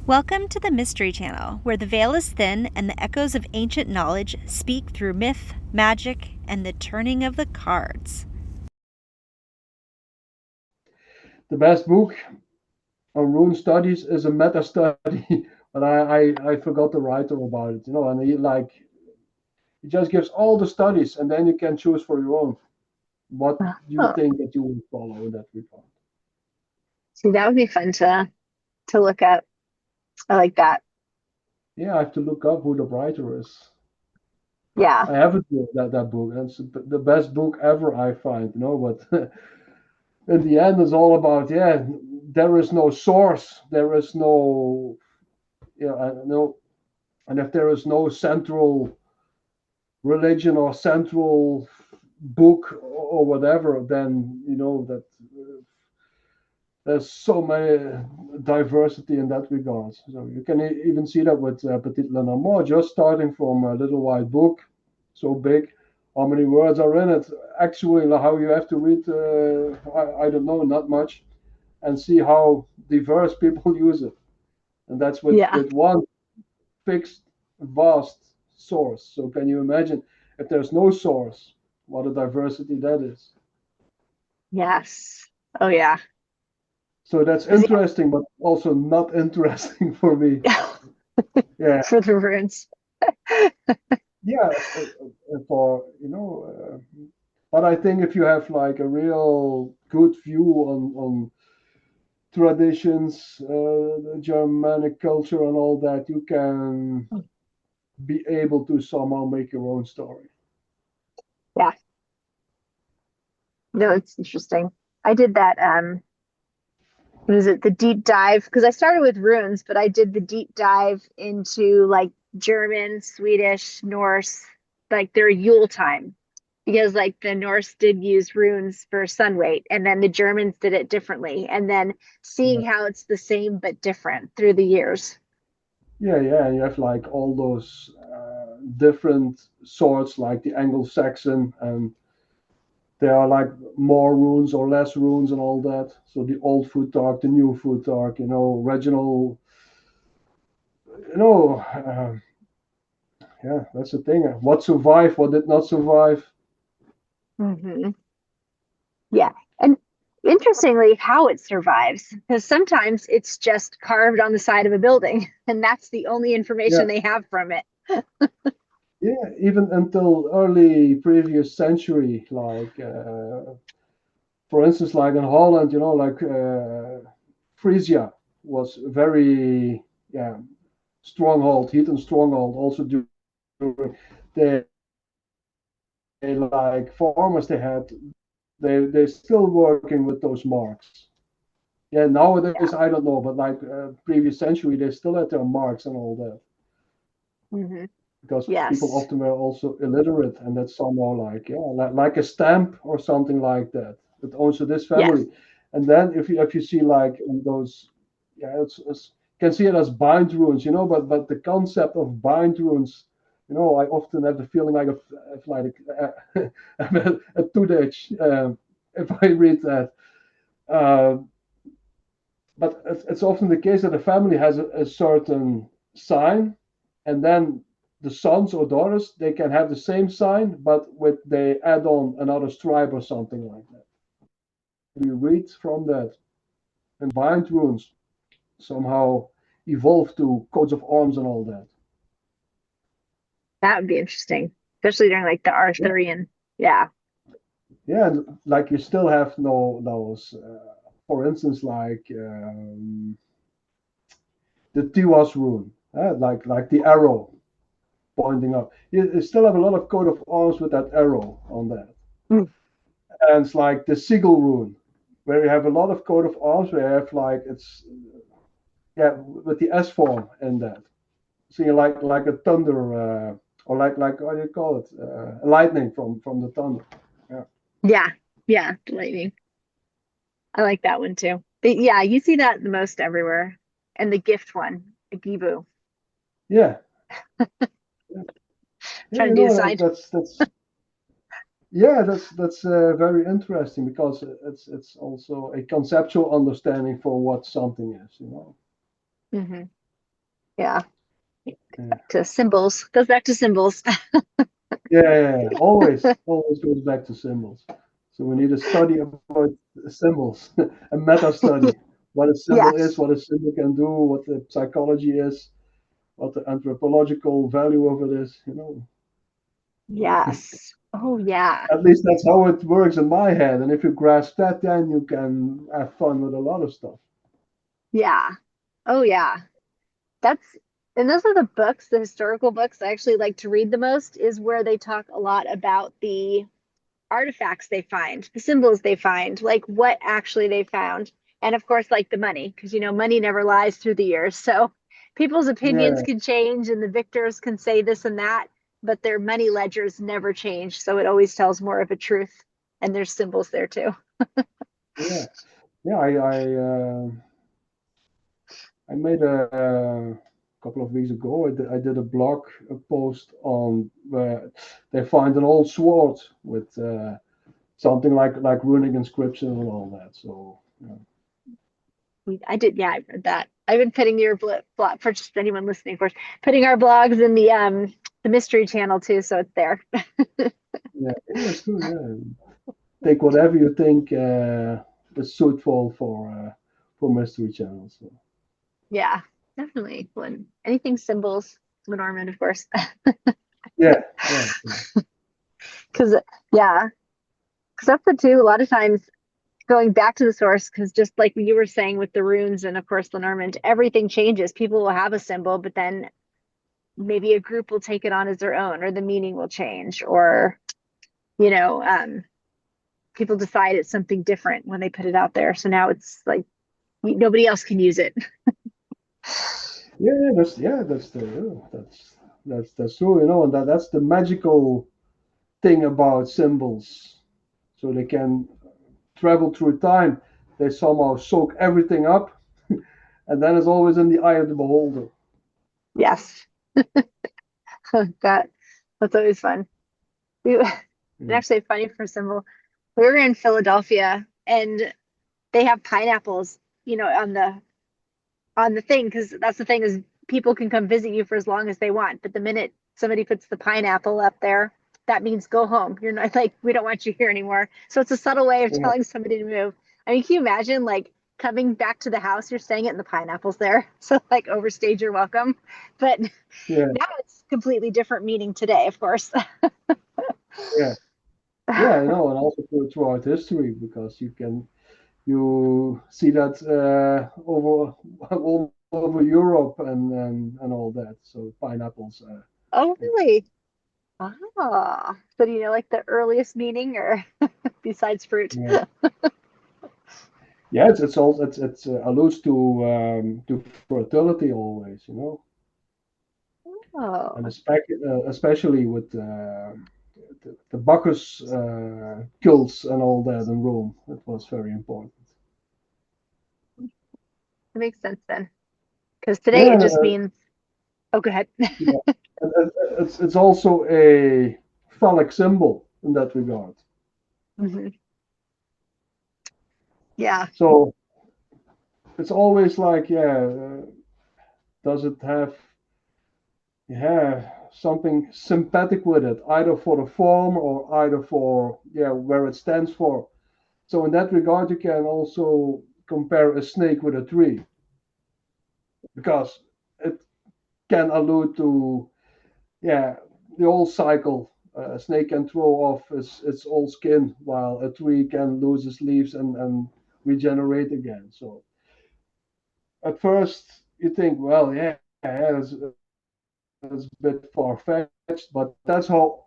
Welcome to the Mystery Channel, where the veil is thin and the echoes of ancient knowledge speak through myth, magic, and the turning of the cards. The best book on rune studies is a meta study, but I forgot the writer about it, and he just gives all the studies, and then you can choose for your own what you Oh, think that you will follow in that regard. see, that would be fun to look up. I like that. Yeah, I have to look up who the writer is. Yeah. I haven't read that book, and it's the best book ever I find, but in the end, it's all about, there is no source, there is no, no, and if there is no central religion or central book or whatever, then you know that there's so many diversity in that regard. So you can even see that with Petit Le Normand, just starting from a little white book, so big. How many words are in it? Actually, how you have to read, I don't know, not much, and see how diverse people use it. And that's Yeah. with one fixed, vast source. So can you imagine if there's no source, what a diversity that is? Yes. Oh, yeah. So that's 'Cause, interesting, but also not interesting for me. yeah, Yeah, for the runes. yeah. For but I think if you have like a real good view on traditions, the Germanic culture, and all that, you can be able to somehow make your own story. Yeah. No, it's interesting. I did that. What is it? The deep dive, because I started with runes, but I did the deep dive into like German, Swedish, Norse, like their Yule time. Because like the Norse did use runes for sun weight, and then the Germans did it differently. And then seeing how it's the same but different through the years. Yeah. And you have like all those different sorts, like the Anglo-Saxon, and there are like more runes or less runes and all that. So the old Futhark, the new Futhark, regional, you know, uh, yeah, that's the thing. What survived, what did not survive. Hmm. Yeah. And interestingly, how it survives, because sometimes it's just carved on the side of a building, and that's the only Yeah, information they have from it. yeah, even until early previous century, like for instance, like in Holland, like Frisia was very, yeah, stronghold, heathen stronghold. Also during the like farmers they had, they're still working with those marks. Yeah, Yeah. nowadays I don't know, but like previous century, they still had their marks and all that, Hmm. because people Yes. often were also illiterate, and that's somehow like, yeah, like a stamp or something like that. But also this Yes. family, and then if you see like in those, yeah, it's can see it as bind runes, but the concept of bind runes, I often have the feeling like of like a toothache if I read that. Uh, but it's often the case that a family has a certain sign, and then the sons or daughters they can have the same sign, but with they add on another stripe or something like that. We read from that, and bind runes somehow evolve to coats of arms and all that. That would be interesting, especially during like the Yeah, Arthurian. Yeah. yeah, and like you still have no those, for instance, like the Tiwas rune, like the arrow pointing up. You still have a lot of coat of arms with that arrow on that. Mm. And it's like the sigil rune, where you have a lot of coat of arms where you have like it's, yeah, with the S form in that. So you like a thunder, or like what do you call it? Lightning from the thunder. Yeah. Yeah. Yeah. Lightning. I like that one too. But yeah, you see that the most everywhere. And the gift one, a Gibu. Yeah. Yeah. Yeah, Trying to do the side. that's yeah, that's very interesting, because it's also a conceptual understanding for what something is. Hmm. Yeah. Yeah. To symbols. Goes back to symbols. Yeah, always goes back to symbols. So we need a study about symbols, a meta study. What a symbol is, Yes. what a symbol can do, what the psychology is, what the anthropological value of it is. Yes. Oh yeah. At least that's how it works in my head. And if you grasp that, then you can have fun with a lot of stuff. Yeah. Oh yeah. That's and those are the books, the historical books I actually like to read the most, is where they talk a lot about the artifacts they find, the symbols they find, like what actually they found. And of course, like the money, because money never lies through the years. So people's opinions Yeah, can change and the victors can say this and that, but their money ledgers never change. So it always tells more of a truth. And there's symbols there too. yeah, yeah. I made a couple of weeks ago. I did a blog post on where they find an old sword with something like runic inscription and all that. So yeah. I did, yeah, I read that. I've been putting your blog for just anyone listening, of course, putting our blogs in the mystery channel too, so it's there. Yeah, that's good. Yeah, take whatever you think is suitable for mystery channels. So. Yeah, definitely. When anything symbols, Lenormand, of course. Yeah, yeah, yeah. Because yeah, because that's the two. A lot of times going back to the source, because just like you were saying with the runes and of course Lenormand, everything changes. People will have a symbol, but then maybe a group will take it on as their own, or the meaning will change, or you know, um, people decide it's something different when they put it out there. So now it's like nobody else can use it. That's true. And that's the magical thing about symbols. So they can travel through time. They somehow soak everything up, and then it's always in the eye of the beholder. Yes, that that's always fun. And Mm. actually funny for symbol. We were in Philadelphia and they have pineapples, on the thing, because that's the thing is people can come visit you for as long as they want. But the minute somebody puts the pineapple up there, that means go home. You're not like, we don't want you here anymore. So it's a subtle way of Yeah, telling somebody to move. I mean, can you imagine like coming back to the house, you're staying it and the pineapple's there. So like overstayed your welcome. But yeah, now it's completely different meaning today, of course. yeah, yeah. And also throughout history, because you see that over all over Europe and all that. So pineapples. Oh, Yeah, really? Ah, so do you know like the earliest meaning or besides fruit? yeah, yeah. It's also it's alludes to fertility always. And Oh, especially with the Bacchus cults and all that in Rome. It was very important. that makes sense then. Because today Yeah, it just means, oh, go ahead. yeah. It's also a phallic symbol in that regard. Mhm. Yeah. So it's always like, yeah, does it have, yeah, something sympathetic with it, either for the form or either for, yeah, where it stands for. So in that regard, you can also compare a snake with a tree because it can allude to, yeah, the whole cycle. A snake can throw off its old skin, while a tree can lose its leaves and regenerate again. So at first you think, well, yeah, it's a bit far fetched, but that's how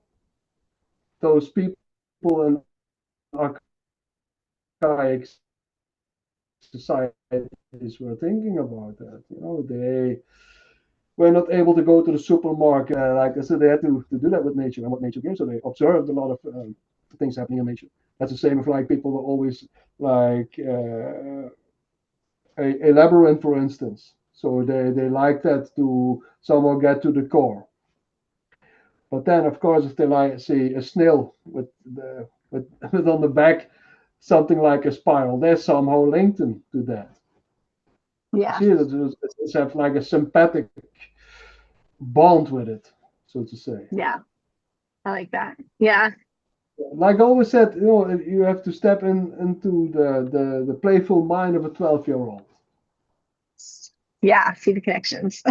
those people in archaic societies were thinking about that. They were not able to go to the supermarket. Like I said, they had to do that with nature and what nature gives. So they observed a lot of things happening in nature. That's the same if like people were always like a labyrinth, for instance. So they like that to somehow get to the core. But then, of course, if they like see a snail with on the back something like a spiral, they're somehow linked to that. You Yeah. see, it's have like a sympathetic. bond with it, so to say. Yeah. I like that. Yeah. Like I always said, you have to step into the playful mind of a 12-year-old. Yeah. See the connections.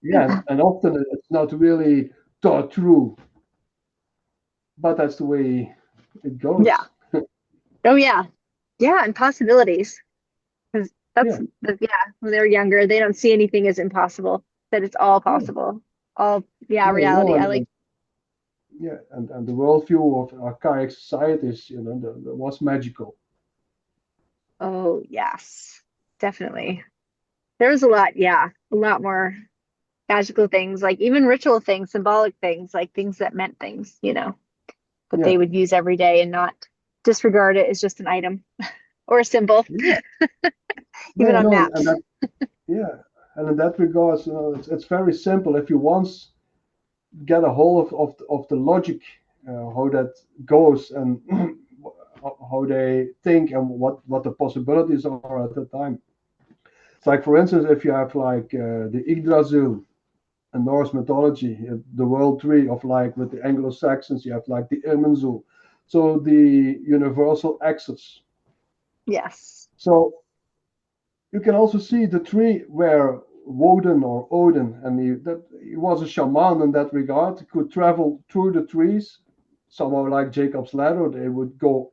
Yeah, and often it's not really thought through, but that's the way it Yeah. goes. Oh, yeah. Yeah. And possibilities. Because Yeah, yeah, when they're younger, they don't see anything as impossible, that it's all yeah, possible. All, yeah, yeah, reality. I like, yeah, and the worldview of archaic societies, that was magical. oh, yes, definitely. There was a lot, yeah, a lot more magical things, like even ritual things, symbolic things, like things that meant things, that they Yeah, would use every day and not disregard it as just an item or a symbol, yeah, even yeah, on and maps. that, yeah, and in that regards, it's very simple. If you once get a hold of the logic, how that goes, and how they think, and what the possibilities are at the time. It's like, for instance, if you have like the Yggdrasil in Norse mythology, the world tree of, like, with the Anglo-Saxons, you have like the Irminsul, so the universal axis. Yes. So you can also see the tree where Woden or Odin, and he was a shaman in that regard. He could travel through the trees, somehow like Jacob's ladder. They would go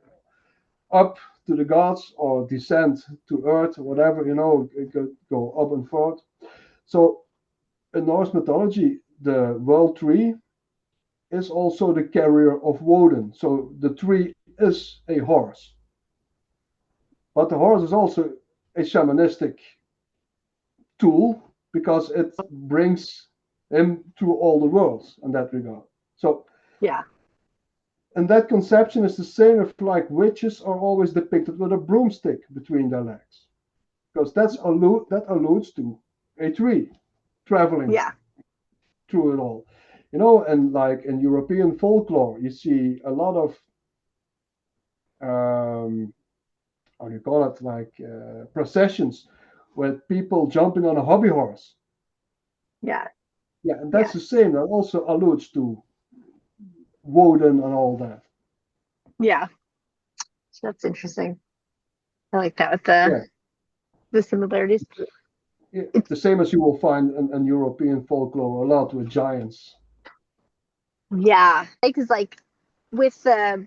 up to the gods or descend to earth, whatever, it could go up and forth. So in Norse mythology, the world tree is also the carrier of Woden. So the tree is a horse, but the horse is also a shamanistic tool because it brings him through all the worlds in that regard. So, Yeah. and that conception is the same if, like, witches are always depicted with a broomstick between their legs, because that alludes to a tree traveling Yeah. through it all. And like in European folklore, you see a lot of how do you call it, like processions with people jumping on a hobby horse. Yeah. Yeah, and that's Yeah. the same. That also alludes to Woden and all that. Yeah. So that's interesting. I like that with the similarities. Yeah, It's the same as you will find in European folklore a lot with giants. yeah, because like with the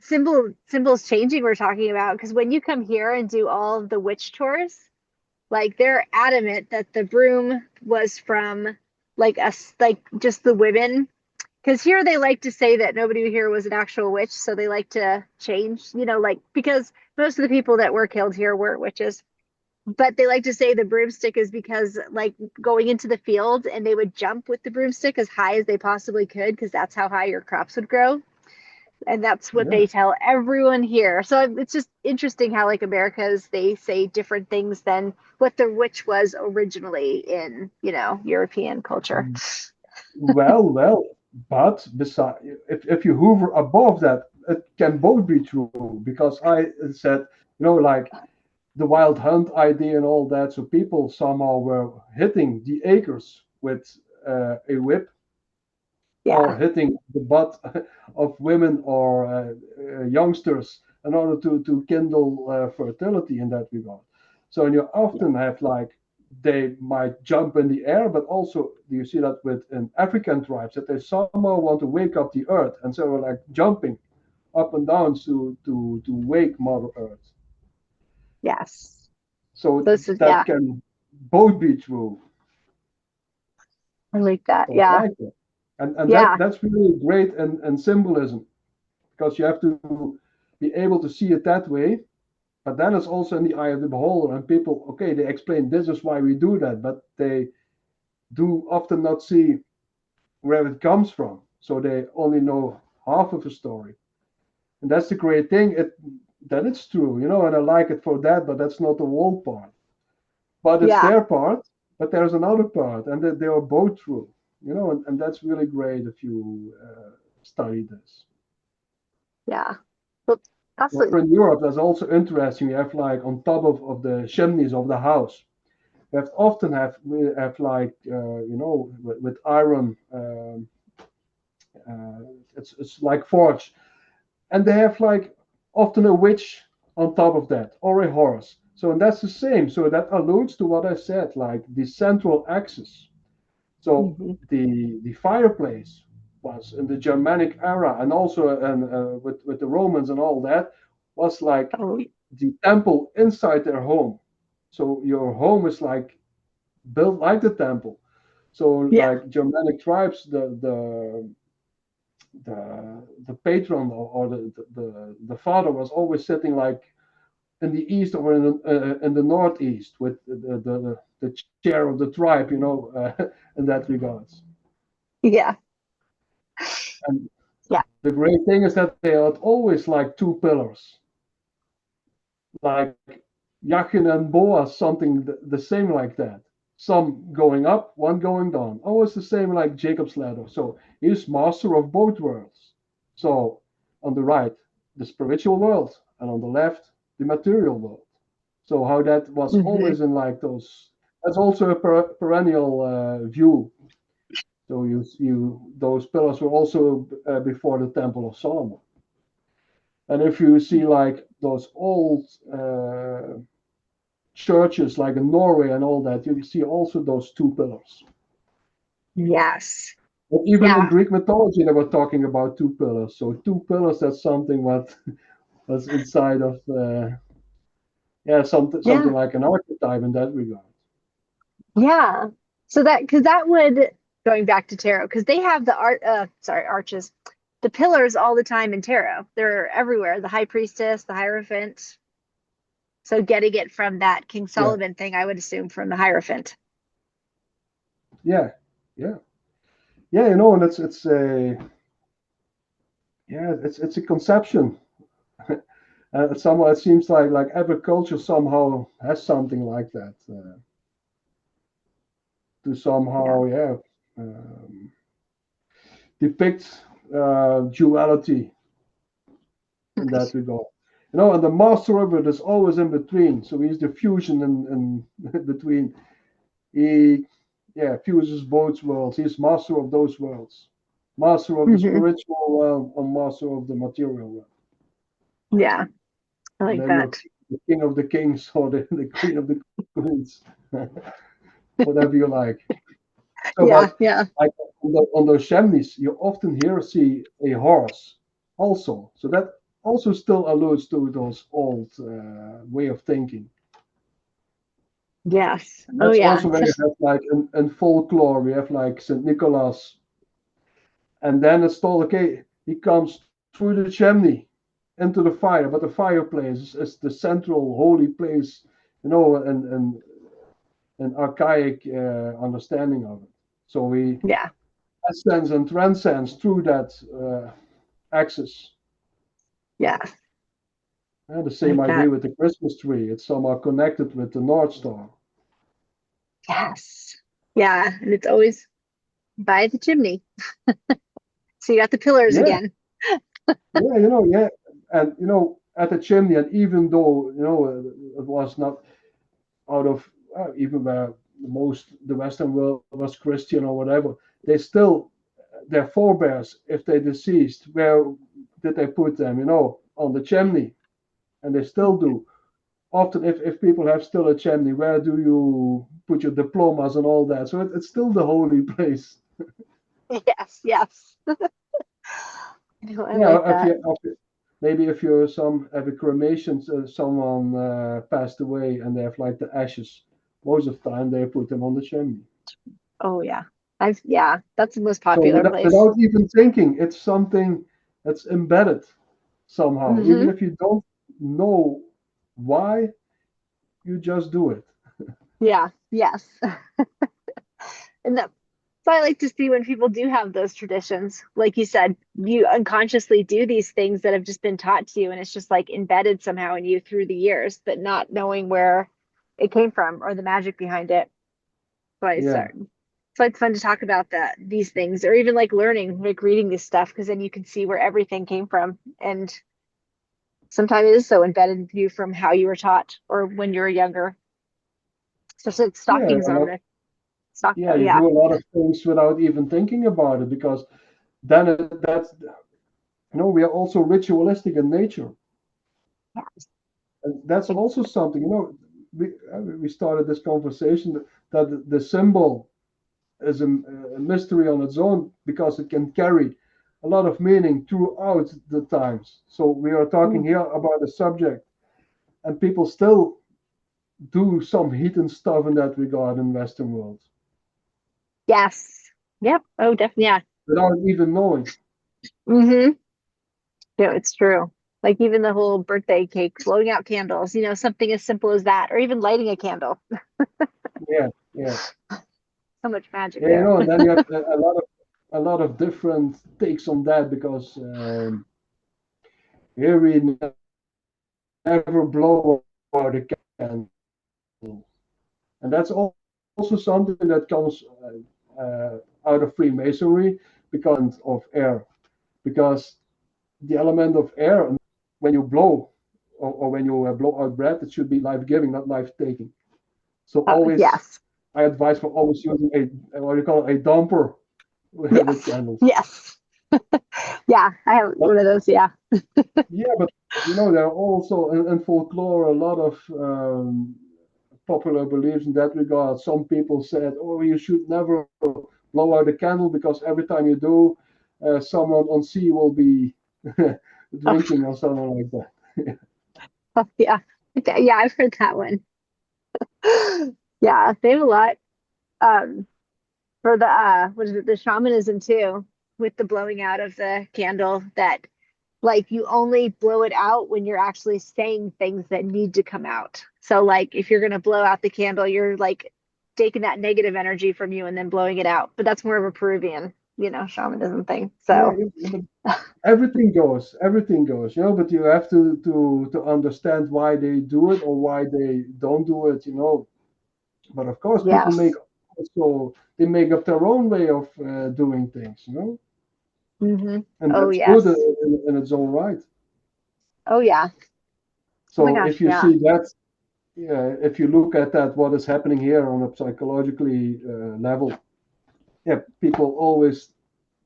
symbols changing we're talking about, because when you come here and do all of the witch tours, like they're adamant that the broom was from like us, like just the women. Because here they like to say that nobody here was an actual witch, so they like to change, like because most of the people that were killed here weren't witches. But they like to say the broomstick is because like going into the field and they would jump with the broomstick as high as they possibly could because that's how high your crops would grow. And that's what Yeah. they tell everyone here. So it's just interesting how like Americas they say different things than what the witch was originally in, European culture. Well, but beside, if you hover above that, it can both be true because I said, like the wild hunt idea and all that. So people somehow were hitting the acres with a whip, or Yeah. hitting the butt of women or youngsters in order to kindle fertility in that regard. So you often have, like, they might jump in the air, but also you see that with in African tribes that they somehow want to wake up the earth, and so they're like jumping up and down to wake Mother Earth. Yes. So This is that yeah. can both be true. I like that. So I Yeah. like it, and Yeah. that's really great and symbolism, because you have to be able to see it that way. But then it's also in the eye of the beholder, and people, okay, they explain this is why we do that, but they do often not see where it comes from, so they only know half of a story. And that's the great thing, that it's true, and I like it for that, but that's not the whole part. But it's Yeah. their part, but there's another part, and that they are both true, and that's really great if you study this. Yeah. Well, Well, absolutely. in Europe, that's also interesting. You have, like, on top of the chimneys of the house, We have often have we have like with iron. It's like forge, and they have like often a witch on top of that or a horse. So and that's the same. So that alludes to what I said, like the central axis. So Hmm. the fireplace was in the Germanic era, and also with the Romans and all that, was like Oh, the temple inside their home. So your home is like built like the temple. So yeah, like Germanic tribes, the patron or the father was always sitting like in the east or in the northeast with the chair of the tribe, in that regards. yeah, And yeah. the great thing is that they had always like two pillars, like Jachin and Boaz, something the same like that. Some going up, one going down. Always the same like Jacob's ladder. So he's master of both worlds. So on the right, the spiritual world, and on the left, the material world. So how that was Hmm. always in like those. That's also a perennial view. So those pillars were also before the Temple of Solomon. And if you see like those old churches like in Norway and all that, you see also those two pillars. Yes. But even in Yeah. Greek mythology, they were talking about two pillars. So two pillars, that's something what was inside of something Yeah. like an archetype in that regard. Yeah. So that, because that would, going back to tarot, because they have the arches, the pillars all the time in tarot. They're everywhere. The high priestess, the Hierophant. So getting it from that King Yeah, Solomon thing, I would assume from the Hierophant. yeah, yeah, yeah. And it's a it's a conception. Somehow it seems like every culture somehow has something like that to Yeah. somehow um, depict duality in that regard. And the master of it is always in between. So he's the fusion in between. He fuses both worlds. He's master of those worlds. Master of the Hmm. spiritual realm and master of the material realm. Yeah. I And like then you're that. the king of the kings or the queen of the queens. Whatever you like. So, Yeah. but Yeah. like on those chimneys, you often hear see a horse also. So that also still alludes to those old way of thinking. Yes. And Oh, that's yeah. also where you have like in folklore, we have like Saint Nicholas, and then it's told, okay, he comes through the chimney into the fire, but the fireplace is the central holy place, and an archaic understanding of it. So we Yeah. ascends and transcends through that axis. Yeah. The I same like idea that. with the Christmas tree. It's somehow connected with the North Star. Yes. Yeah. And it's always by the chimney. So you got the pillars Yeah, again. yeah. And, at the chimney, and even though, it was not out of, even where the Western world was Christian or whatever, they still, their forebears, if they deceased, where did they put them? On the chimney. And they still do. Often if people have still a chimney, where do you put your diplomas and all that? So it's still the holy place. Yes. Yes. I like Yeah, that. maybe if you're some at a cremation, someone passed away and they have like the ashes. Most of the time they put them on the chimney. Oh, yeah. Yeah, that's the most So popular place. without even thinking, it's something that's embedded somehow. Even Hmm. if you don't know why, you just do it. Yeah. Yes. And that, so I like to see when people do have those traditions. Like you said, you unconsciously do these things that have just been taught to you, and it's just like embedded somehow in you through the years, but not knowing where it came from or the magic behind it. So I Yeah, start. So it's fun to talk about these things, or even like learning, like reading this stuff, because then you can see where everything came from. And sometimes it is so embedded in you from how you were taught or when you were younger. especially like Yeah, stockings on the stock. yeah, you Yeah. do a lot of things without even thinking about it, because then that's, we are also ritualistic in nature. Yeah. And that's Like, also something, we started this conversation that the symbol is a mystery on its own, because it can carry a lot of meaning throughout the times. So we are talking mm, here about a subject, and people still do some hidden stuff in that regard in Western world yes. Yep. Oh, definitely. Yeah. without even knowing. Mm-hmm. No, it's true. Like even the whole birthday cake, blowing out candles, something as simple as that, or even lighting a candle. Yeah, yeah, So much magic yeah. there. And then you have a lot of different takes on that, because here we never blow out a candle, and that's also something that comes out of Freemasonry, because of air, because the element of air, when you blow, or when you blow out breath, it should be life giving, not life taking. So always, Yes. I advise for always using a, what do you call it, a dumper with Yes. candles. Yes. Yeah. I have But one of those. Yeah. yeah, but there are also in folklore a lot of popular beliefs in that regard. Some people said, "Oh, you should never blow out a candle, because every time you do, someone on sea will be Oh, drinking or something like that." oh, yeah. Okay, yeah. I've heard that one. Yeah. They have a lot. Um, for the what is it, the shamanism too, with the blowing out of the candle, that like you only blow it out when you're actually saying things that need to come out. So like if you're going to blow out the candle, you're like taking that negative energy from you and then blowing it out. But that's more of a Peruvian, shamanism thing. Yeah, So but everything goes, but you have to understand why they do it or why they don't do it. But of course, people make yes. also they make up their own way of doing things. Hmm. And Oh that's good, yes. and it's all right. Oh yeah. Oh my So gosh, if you yeah. see that, yeah, if you look at that, what is happening here on a psychologically level, yeah, people always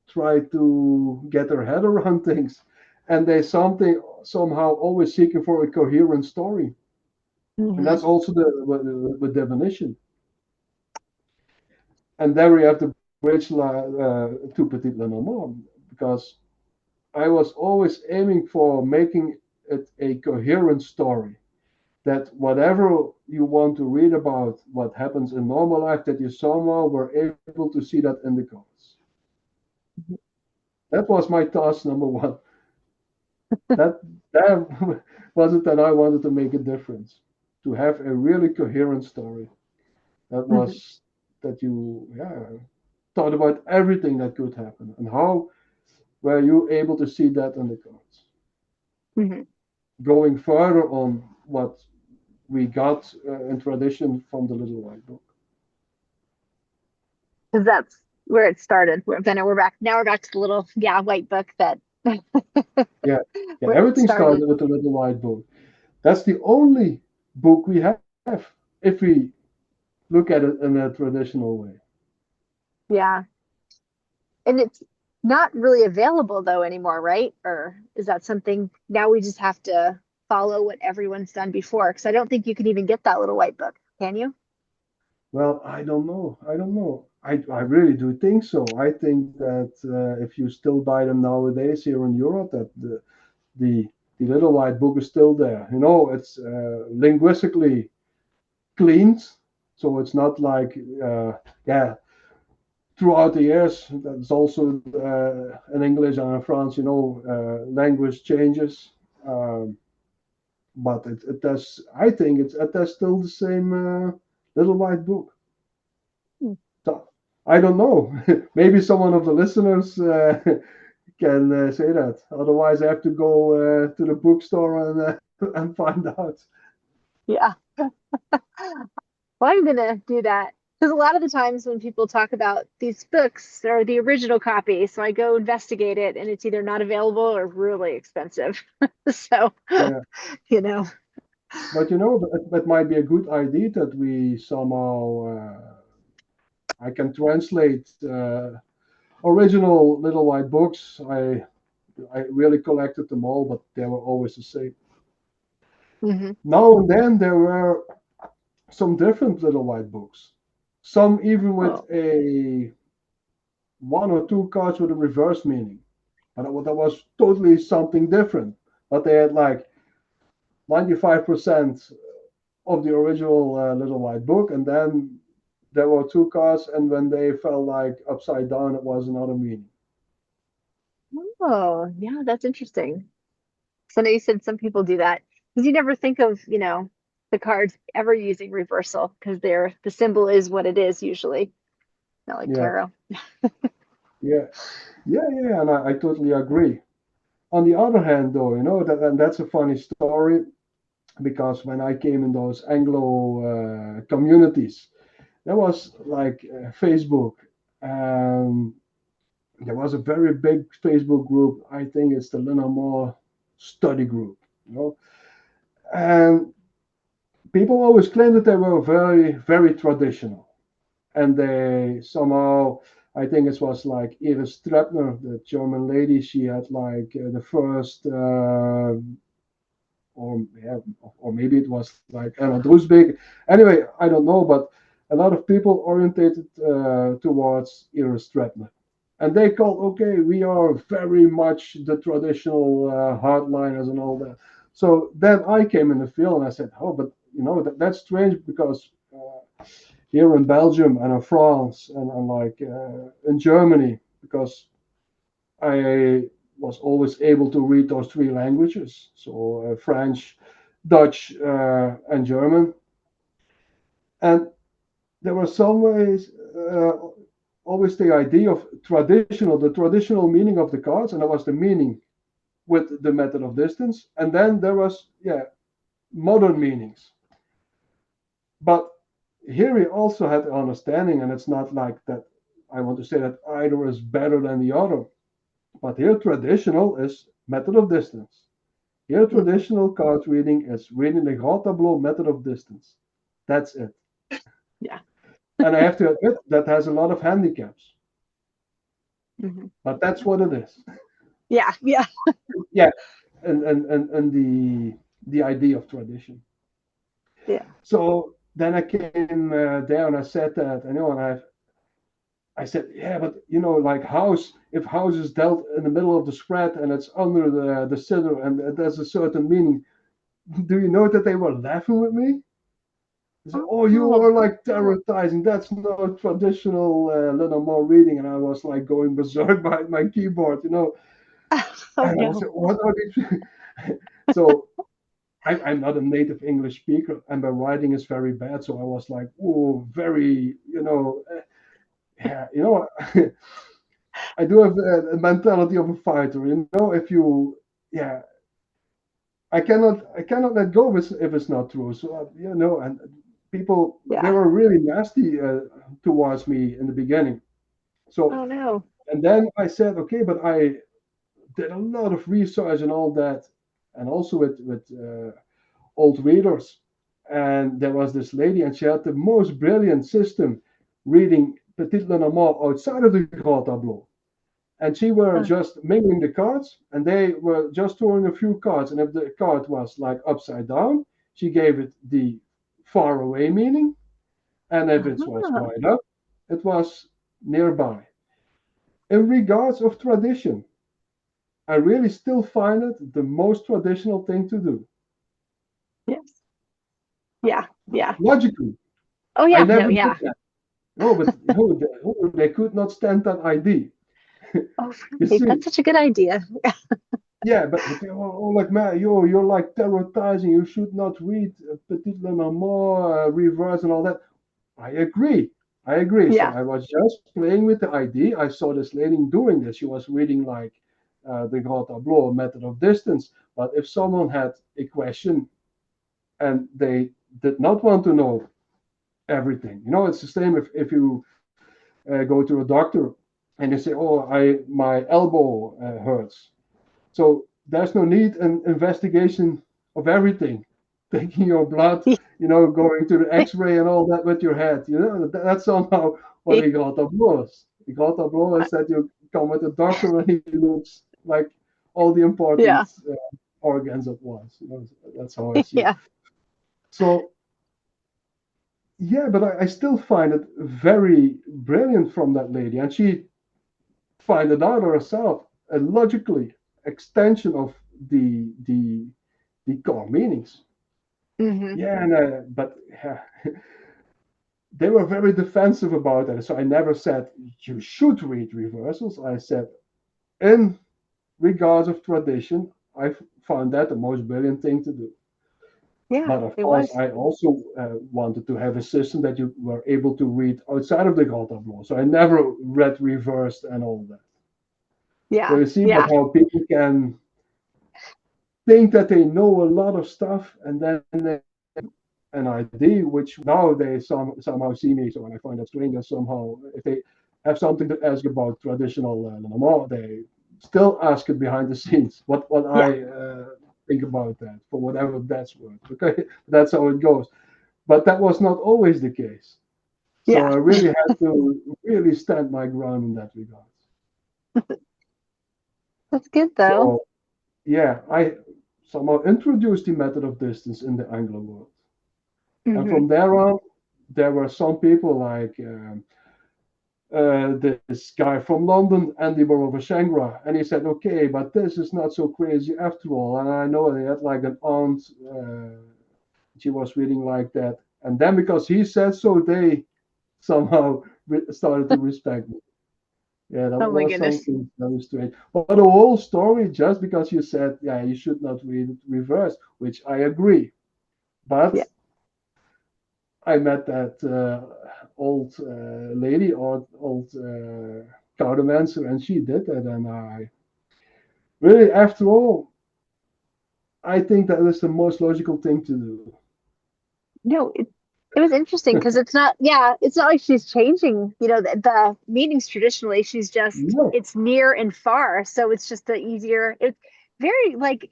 try to get their head around things, and they somehow always seeking for a coherent story, and Hmm. that's also the definition. And there we have to bridge to Petit Le Normand, because I was always aiming for making it a coherent story. That whatever you want to read about what happens in normal life, that you somehow were able to see that in the comics. That was my task number one. That was it, that I wanted to make a difference, to have a really coherent story. That Hmm. was that you, yeah, thought about everything that could happen, and how were you able to see that in the cards. Hmm. Going further on what we got in tradition from the Little White Book. Because that's where it started. Then we're back. Now we're back to the little, yeah, white book that Yeah, yeah, where it everything started. started with the Little White Book. That's the only book we have, if we look at it in a traditional way. Yeah. And it's not really available though anymore, right? Or is that something now we just have to follow what everyone's done before? Because I don't think you can even get that little white book, can you? Well, I don't know. I don't know. I really do think so. I think that if you still buy them nowadays here in Europe, that the the Little White Book is still there. It's linguistically cleaned, so it's not like yeah. Throughout the years, that's also in English and in France, language changes. Um, but it does. I think it does still the same Little White Book. Hmm. So I don't know. Maybe someone of the listeners can say that. Otherwise, I have to go to the bookstore and and find out. Yeah. Well, I'm gonna do that. Because a lot of the times when people talk about these books are the original copy, so I go investigate it and it's either not available or really expensive. So, Yeah, you know, But that might be a good idea that we somehow I can translate original little white books. I really collected them all, but they were always the same. Hmm. Now and then there were some different little white books. Some even with Oh, a one or two cards with a reverse meaning. And that was totally something different. But they had like 95% of the original little white book, and then there were two cards, and when they fell like upside down, it was another meaning. oh, yeah, that's interesting. So I know you said some people do that because you never think of, the cards ever using reversal because the symbol is what it is usually, not like Yeah, tarot. yeah, yeah, and I totally agree. On the other hand, though, and that's a funny story because when I came in those Anglo communities, there was like Facebook, and there was a very big Facebook group. I think it's the Linamore study group, and people always claim that they were very, very traditional, and they somehow. I think it was like Iris Trepner, the German lady. She had like the first or yeah, or maybe it was like Anna Drusbeek. Anyway, I don't know, but a lot of people orientated towards Iris Stratton. And they called, okay, we are very much the traditional hardliners and all that. So then I came in the field and I said, oh, but that's strange because here in Belgium and in France and like in Germany, because I was always able to read those three languages, so French, Dutch, and German. And there were some ways, always the idea of the traditional meaning of the cards, and that was the meaning with the method of distance. And then there was, modern meanings. But here we also had the understanding, and it's not like that I want to say that either is better than the other. But here, traditional is method of distance. Here, Hmm. traditional card reading is reading the Grand Tableau method of distance. That's it. Yeah. And I have to admit, that has a lot of handicaps, Hmm. but that's what it is. Yeah. Yeah. Yeah, and the idea of tradition. Yeah. So then I came there and I said that, and I said, yeah, but like if house is dealt in the middle of the spread and it's under the sitter and there's a certain meaning, do you know that they were laughing with me? They said, "Oh, you Oh, are like terrorizing. That's no traditional little more reading." And I was like going berserk behind my keyboard. oh And I no. said, "What are these?" So I'm not a native English speaker, and my writing is very bad. So I was like, "Oh, very, yeah, I do have a mentality of a fighter. If you, yeah, I cannot let go if it's not true. So and people they Yeah. were really nasty towards me in the beginning. So Oh no. and then I said, okay, but I did a lot of research and all that, and also with old readers. And there was this lady, and she had the most brilliant system reading Petit Lenormand outside of the Grand Tableau. And she were Uh, just mingling the cards, and they were just throwing a few cards. And if the card was like upside down, she gave it the far away meaning, and if it was ah, right up, it was nearby. In regards of tradition, I really still find it the most traditional thing to do. yes. Yeah. Yeah. Logically, Oh I yeah. No. never did Yeah. that. No, but they could not stand that idea. Oh, You right. see, That's such a good idea. yeah, but like man, you're like terrorizing. You should not read Petit Le Normand reverse and all that. I agree. I agree. So Yeah. I was just playing with the idea. I saw this lady doing this. She was reading like the Grand Tableau method of distance. But if someone had a question and they did not want to know everything, it's the same if you go to a doctor and you say, "Oh, my elbow hurts." So there's no need an investigation of everything taking your blood, going to the X-ray and all that with your head. That's somehow what hypnotablo is. Hypnotablo is that you come with a doctor and he looks like all the important Yeah. organs at once. That's how I see it. Yeah. So yeah, but I still find it very brilliant from that lady, and she find it out herself, and logically extension of the core meanings. Hmm. Yeah, and but they were very defensive about it. So I never said you should read reversals. I said in regards of tradition, I found that the most brilliant thing to do. Yeah, But of it course, was. I also wanted to have a system that you were able to read outside of the Grand Tableau. So I never read reversed and all that. So Yeah. you see that Yeah. how people can think that they know a lot of stuff and then they an idea which now they somehow see me. So when I find that strange, that somehow if they have something to ask about traditional Lenormand, they still ask it behind the scenes. What Yeah. I think about that for whatever that's worth. Okay, that's how it goes. But that was not always the case. So Yeah. I really had to really stand my ground in that regard. That's good though. So yeah, I somehow introduced the method of distance in the Anglo world. And Hmm. from there on, there were some people like this guy from London, Andy Boroveshengra, and he said, "Okay, but this is not so crazy after all." And I know he had like an aunt, she was reading like that, and then because he said so, they somehow started to respect me. Yeah, that Oh my was goodness. something very strange. But the whole story, just because you said, yeah, you should not read it reverse, which I agree. But Yeah. I met that old lady, old cartomancer, and she did that. And I really, after all, I think that is the most logical thing to do. No, it was interesting because it's not like she's changing, the meanings traditionally. She's just, No, it's near and far. So it's just the easier, it's very like,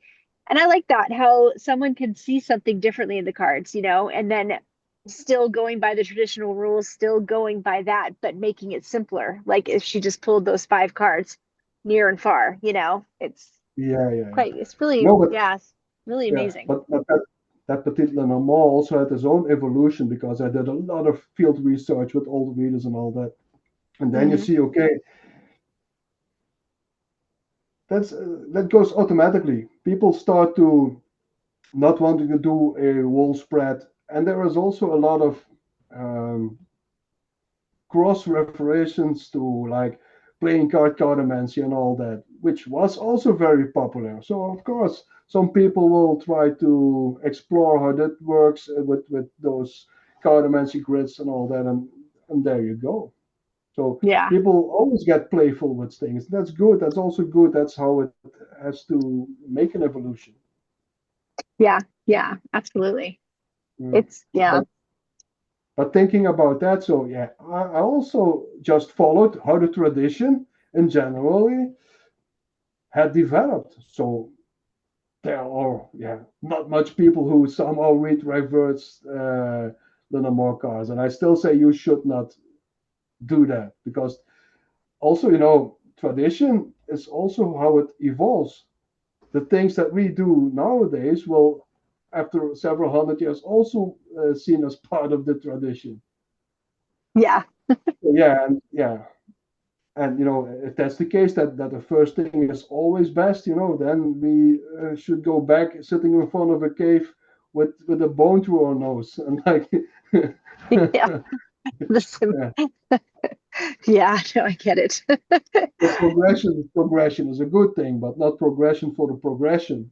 and I like that how someone can see something differently in the cards, and then still going by the traditional rules, still going by that, but making it simpler. Like if she just pulled those five cards near and far, it's yeah, yeah, yeah. quite, it's really, No, but yeah, it's really yeah, amazing. but that particular Normand also had his own evolution because I did a lot of field research with old readers and all that. And then you Hmm. see, okay, that goes automatically. People start to not wanting to do a wall spread, and there is also a lot of um, cross references to like playing cartomancy and all that, which was also very popular. So of course, some people will try to explore how that works with those cartomancy grids and all that, and there you go. So Yeah. people always get playful with things. That's good. That's also good. That's how it has to make an evolution. Yeah. Yeah. Absolutely. Mm. It's yeah. But thinking about that, so yeah, I also just followed how the tradition in generally had developed. So there are not much people who somehow read reverse Lenormand cards, and I still say you should not do that because also tradition is also how it evolves. The things that we do nowadays will after several hundred years also seen as part of the tradition. Yeah. Yeah, and yeah, and if that's the case, that the first thing is always best, then we should go back sitting in front of a cave with a bone through our nose and like Yeah. Listen. yeah. Yeah, no, I get it. So progression is a good thing, but not progression for the progression.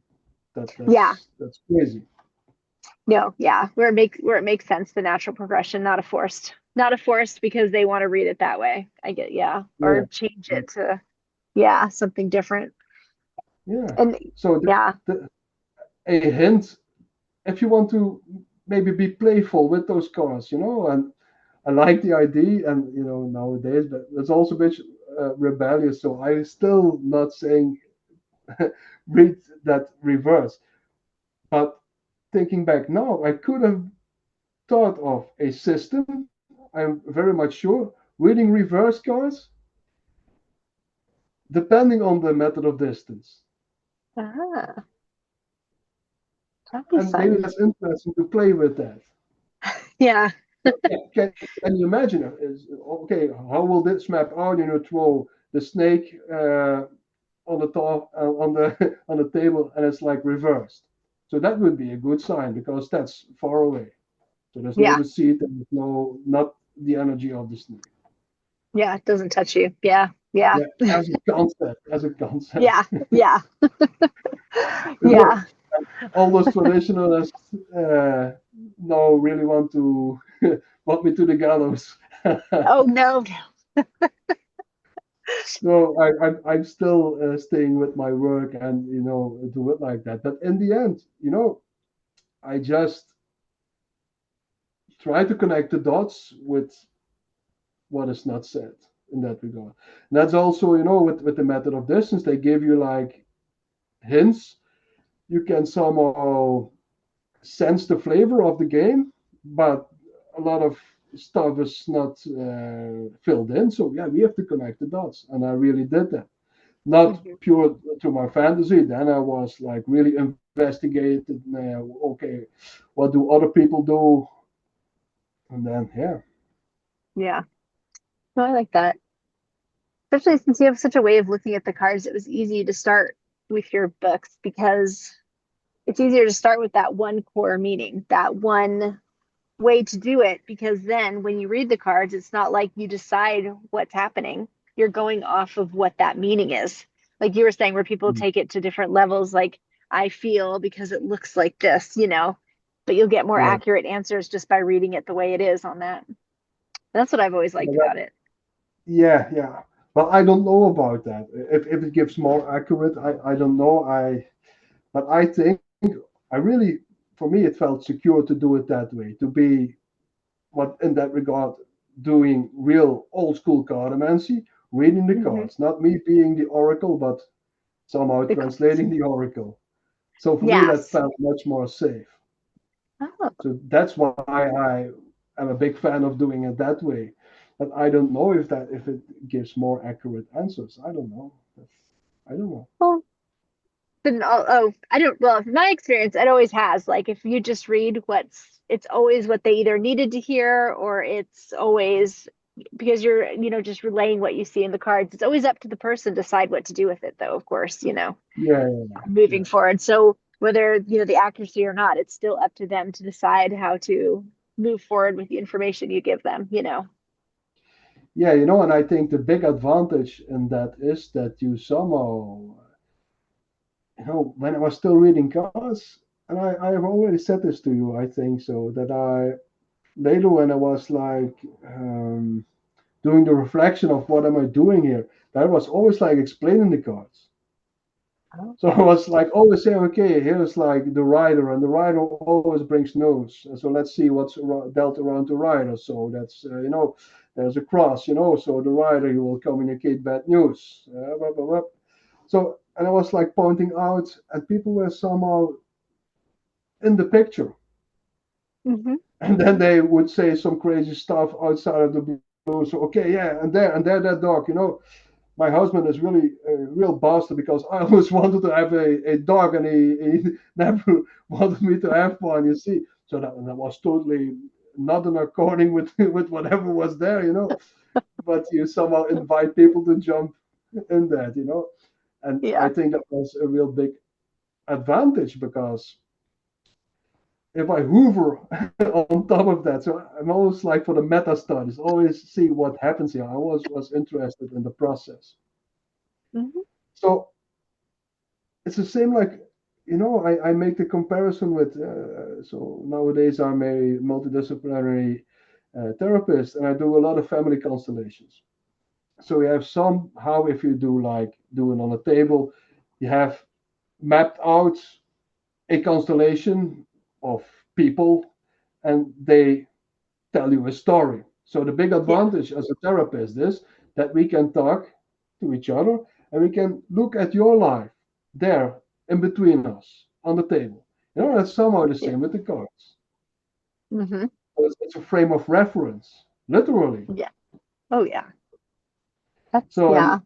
That Yeah. that's crazy. No, yeah. Where it makes sense, the natural progression, not a forced because they want to read it that way. I get, yeah. Yeah, Or change it to, yeah, something different. yeah. And So yeah. a hint if you want to maybe be playful with those cards, and I like the idea, and nowadays, but it's also a bit rebellious. So I'm still not saying read that reverse, but thinking back now, I could have thought of a system. I'm very much sure reading reverse cards depending on the method of distance. Ah, that'd be And maybe fun. that's interesting to play with that. Yeah. Yeah, can you imagine? Okay, how will this map out? Throw the snake on the top on the on the table, and it's like reversed. So that would be a good sign because that's far away. So there's no Yeah. deceit and there's no not the energy of the snake. Yeah. It doesn't touch you. Yeah. Yeah. Yeah, as a concept, as a concept. Yeah. Yeah. You know, Yeah. all those traditionalists now really want me to the gallows. Oh no. No, I'm still staying with my work and do it like that. But in the end, I just try to connect the dots with what is not said in that regard. And that's also, with the method of distance, they give you like hints. You can somehow sense the flavor of the game, but a lot of stuff is not filled in. So yeah, we have to connect the dots, and I really did that. Not Mhm. pure to my fantasy. Then I was like really investigated. Okay, what do other people do? And then yeah, Yeah. No, I like that. Especially since you have such a way of looking at the cards, it was easy to start with your books because it's easier to start with that one core meaning, that one way to do it. Because then when you read the cards, it's not like you decide what's happening. You're going off of what that meaning is. Like you were saying, where people take it to different levels, like I feel because it looks like this, but you'll get more yeah, accurate answers just by reading it the way it is on that. That's what I've always liked about it. yeah, yeah. Well, I don't know about that. If it gives more accurate, I don't know. But I think I really, for me, it felt secure to do it that way. To be what in that regard doing real old school cartomancy, reading the Hmm. cards, not me being the oracle, but somehow The cards. translating the oracle. So for me, that Yes. felt much more safe. Oh, So that's why I am a big fan of doing it that way. But I don't know if it gives more accurate answers. I don't know. I don't know. well, then I don't, well, from my experience, it always has. Like if you just read it's always what they either needed to hear or it's always because you're, just relaying what you see in the cards. It's always up to the person to decide what to do with it, though, of course, Yeah, yeah, moving yeah. forward. So whether, the accuracy or not, it's still up to them to decide how to move forward with the information you give them. Yeah, and I think the big advantage in that is that you somehow, when I was still reading cards, and I have already said this to you, I think so, that I later when I was like doing the reflection of what am I doing here, that was always like explaining the cards. Oh. So I was like always saying, okay, here's like the rider, and the rider always brings news. And so let's see what's dealt around the rider. So that's there's a cross, so the rider he will communicate bad news. Blah, blah, blah. So and I was like pointing out, and people were somehow in the picture, Hmm. and then they would say some crazy stuff outside of the blue. So okay, yeah, and there that dog, my husband is really a real bastard because I always wanted to have a dog and he never wanted me to have one, you see. So that was totally not in according with with whatever was there, but you somehow invite people to jump in that, and I Yeah. think that was a real big advantage because if I hoover on top of that, so I'm always like for the meta studies, always see what happens here. I always was interested in the process. Hmm. So it's the same like I make the comparison with so nowadays I'm a multidisciplinary therapist and I do a lot of family constellations. So you have somehow if you do like doing on a table, you have mapped out a constellation of people and they tell you a story. So the big Yeah. advantage as a therapist is that we can talk to each other and we can look at your life there in between us on the table. That's somehow the Yeah. same with the cards. Hmm. It's a frame of reference, literally. Yeah. Oh yeah. So, and Yeah.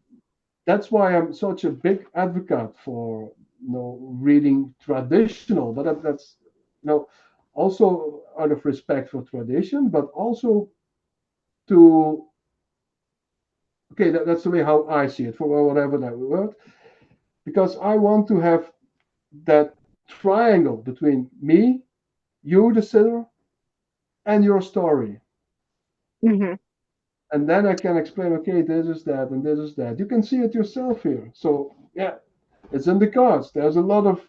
that's why I'm such a big advocate for reading traditional. But that's also out of respect for tradition, but also to okay, that's the way how I see it for whatever that word, because I want to have that triangle between me, you, the sinner, and your story. Hmm. And then I can explain, okay, this is that and this is that. You can see it yourself here. So yeah, it's in the cards. There's a lot of,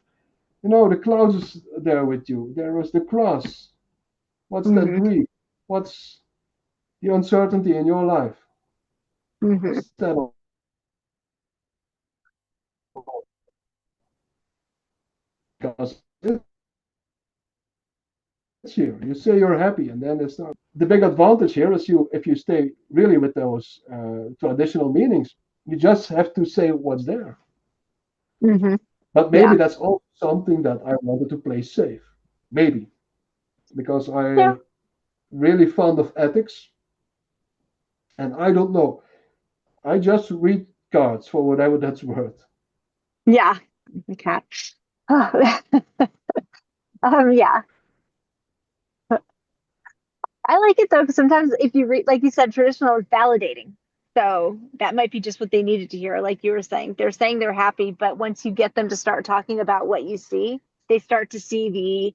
the clouds is there with you. There is the cross. What's that Hmm. grief? What's the uncertainty in your life? Hmm. What's that all because it's here. You say you're happy, and then it's not. The big advantage here is if you stay really with those traditional meanings, you just have to say what's there. Hmm. But maybe Yeah. that's also something that I wanted to play safe. Maybe because Yeah. I really fond of ethics, and I don't know. I just read cards for whatever that's worth. Yeah. The cat. Oh, yeah. I like it though, because sometimes if you read, like you said, traditional is validating. So that might be just what they needed to hear. Like you were saying, they're saying they're happy, but once you get them to start talking about what you see, they start to see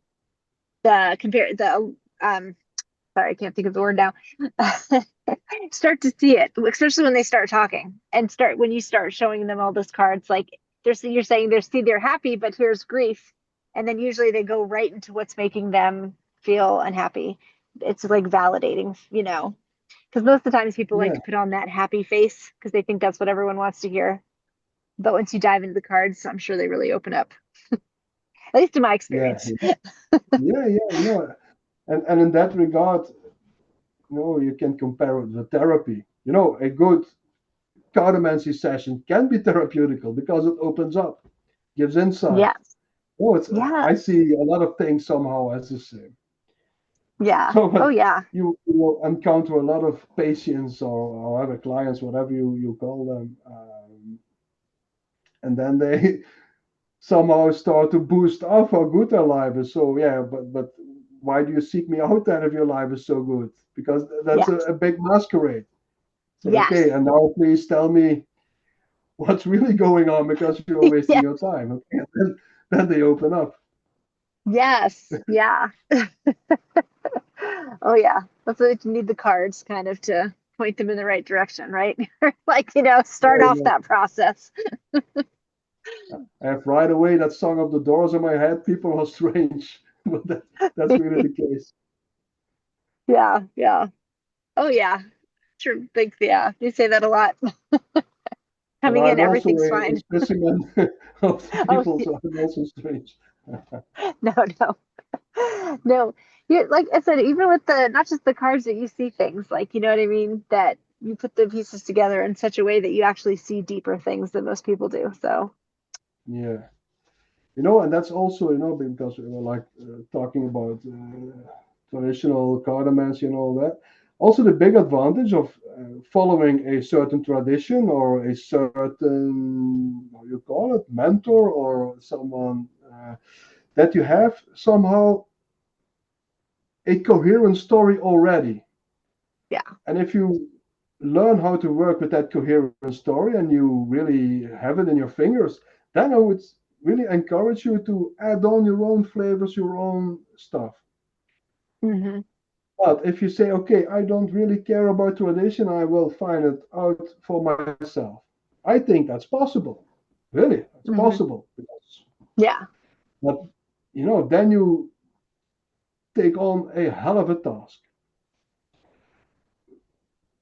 the compare the sorry, I can't think of the word now. Start to see it, especially when they start talking and start when you start showing them all those cards. Like you're saying they're happy, but here's grief, and then usually they go right into what's making them feel unhappy. It's like validating, because most of the times people like Yeah, to put on that happy face because they think that's what everyone wants to hear. But once you dive into the cards, I'm sure they really open up, at least in my yeah, experience. yeah, yeah. And in that regard, you can compare it with therapy. A good cartomancy session can be therapeutical because it opens up, gives insight. Yes. Oh, it's I Yes. see a lot of things somehow as the same. Yeah. So, Oh but yeah. you will encounter a lot of patients or other clients, whatever you call them, and then they somehow start to boost up how good their life is. So yeah, but why do you seek me out then if your life is so good? Because that's Yeah. a big masquerade. Say, okay, Yes. and now please tell me what's really going on because you're wasting Yeah. your time. Okay, then they open up. Yes. Yeah. Oh yeah. That's what you need the cards kind of to point them in the right direction, right? Like, start Yeah, off yeah. that process. I have right away that song of the Doors in my head. People are strange, but that's really the case. Yeah. Yeah. Oh yeah. Sure. Thanks. Yeah. You say that a lot. But Coming in, I'm also everything's a fine. specimen of the Oh people, so I'm also strange. no, no. No. You like I said, even with the not just the cards that you see things, like you know what I mean, that you put the pieces together in such a way that you actually see deeper things than most people do. So Yeah. And that's also, because we were like talking about traditional cartomancy and all that. Also, the big advantage of following a certain tradition or a certain, how you call it, mentor or someone that you have somehow a coherent story already. yeah. And if you learn how to work with that coherent story and you really have it in your fingers, then I would really encourage you to add on your own flavors, your own stuff. Hmm. But if you say, okay, I don't really care about tradition, I will find it out for myself. I think that's possible. Really, it's Hmm. possible. Yeah. But then you take on a hell of a task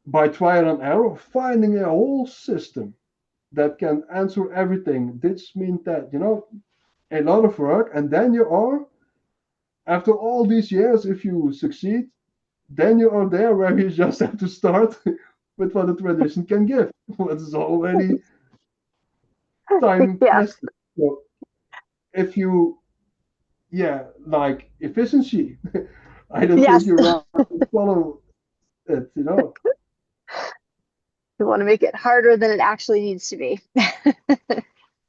by trial and error, finding a whole system that can answer everything. This means that, a lot of work. And then you are, after all these years, if you succeed, then you are there where you just have to start with what the tradition can give. What is already time Yeah. tested. So if you yeah, like efficiency. I don't think Yes. you're right to follow it. We want to make it harder than it actually needs to be.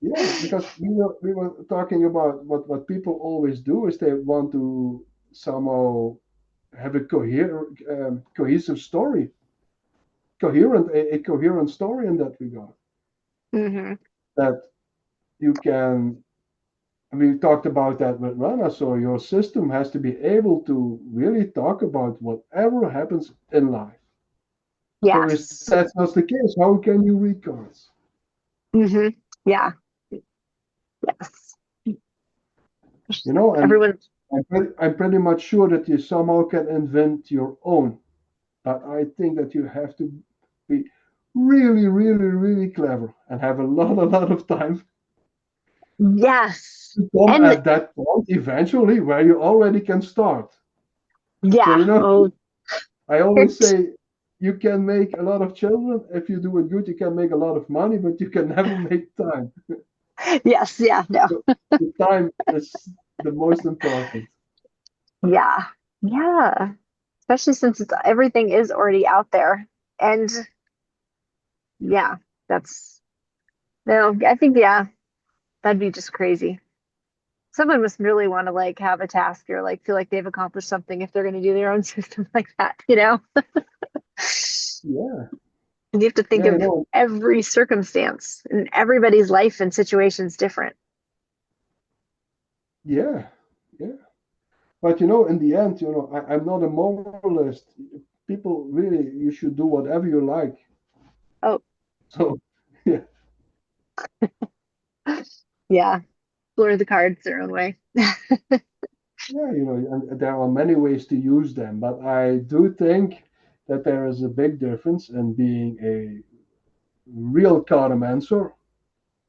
Yeah, because we were talking about what people always do is they want to somehow have a cohesive story, a coherent story in that regard. Hmm. That you can. We talked about that with Rana. So your system has to be able to really talk about whatever happens in life. So if Yes. that's not the case, how can you read cards? Hmm. Yeah. Yes. And Everyone. I'm pretty much sure that you somehow can invent your own. But I think that you have to be really, really, really clever and have a lot of time Yes. to come And at that point eventually where you already can start. So, yeah. Oh, I always say you can make a lot of children. If you do it good, you can make a lot of money, but you can never make time. yes. Yeah. No. So the time is the most important. Yeah. Yeah. Especially since everything is already out there. And yeah, that's no, I think, yeah, that'd be just crazy. Someone must really want to like have a task or like feel like they've accomplished something if they're going to do their own system like that, you know? Yeah. And you have to think Yeah, of every circumstance and everybody's life and situation's different. yeah, yeah. But in the end, I'm not a moralist. People really, you should do whatever you like. Oh, So, yeah, yeah. Explore the cards their own way. yeah, and there are many ways to use them. But I do think that there is a big difference in being a real cartomancer.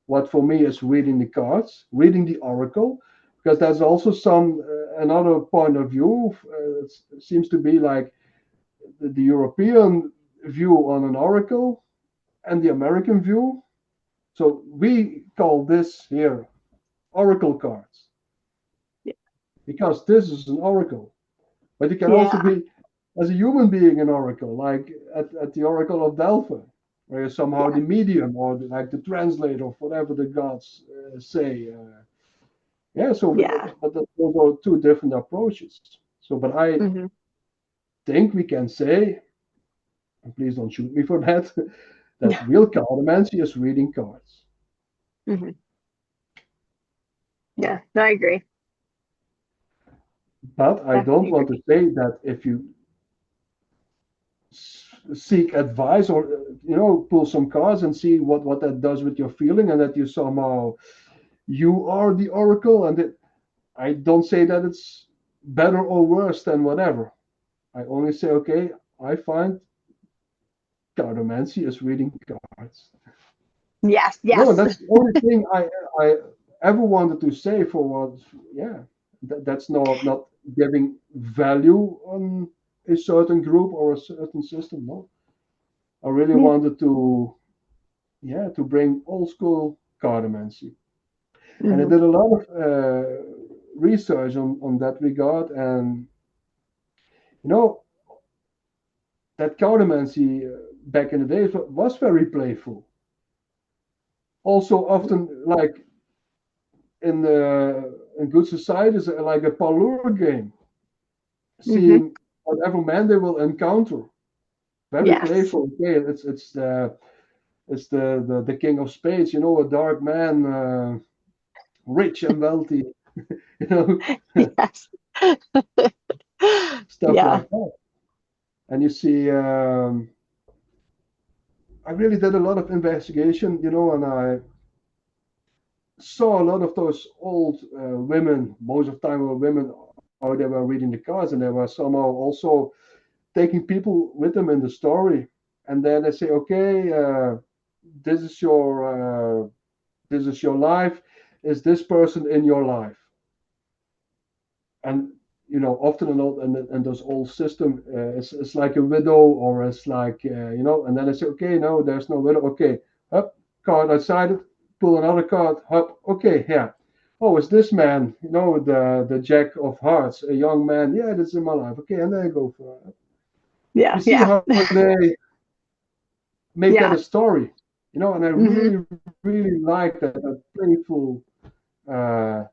What for me is reading the cards, reading the oracle, because there's also another point of view. It seems to be like the European view on an oracle and the American view. So we call this here oracle cards because this is an oracle. But it can also Yeah. be as a human being an oracle, like at the Oracle of Delphi, where you're somehow the Yeah. medium or like the translator of whatever the gods say. Yeah, so Yeah. those are two different approaches. So, but I Hmm. think we can say, and please don't shoot me for that, that real cartomancy is reading cards. Hmm. Yeah. No, I agree. But I don't Definitely want to agree. say that if you seek advice or pull some cards and see what that does with your feeling and that you somehow you are the oracle and I don't say that it's better or worse than whatever. I only say, okay, I find cartomancy is reading cards. Yes. And Yes. that's the only thing I ever wanted to say for what, yeah, that's not giving value on a certain group or a certain system. No, I really Yeah. wanted to, yeah, to bring old school cartomancy, and I Hmm. did a lot of research on that regard, and you know that cartomancy back in the days was very playful. Also, often like in good societies, like a parlor game, Hmm. seeing whatever man they will encounter. Very Yes. playful. Okay, it's the king of spades. A dark man, rich and wealthy. You know, Yes. stuff Yeah. like that. And you see, I really did a lot of investigation. And I saw a lot of those old women. Most of the time were women. How they were reading the cards, and they were somehow also taking people with them in the story. And then they say, okay, this is your life. Is this person in your life? And often and those old system, it's like a widow or it's like and then I say, okay, no, there's no widow. Okay, up card outside it, pull another card. Up, okay, yeah. oh, is this man, the Jack of Hearts, a young man? Yeah, that's in my life. Okay, and then I go for it. You Yeah. see Yeah. how they make that Yeah. a story, and I Hmm. really, really like that playful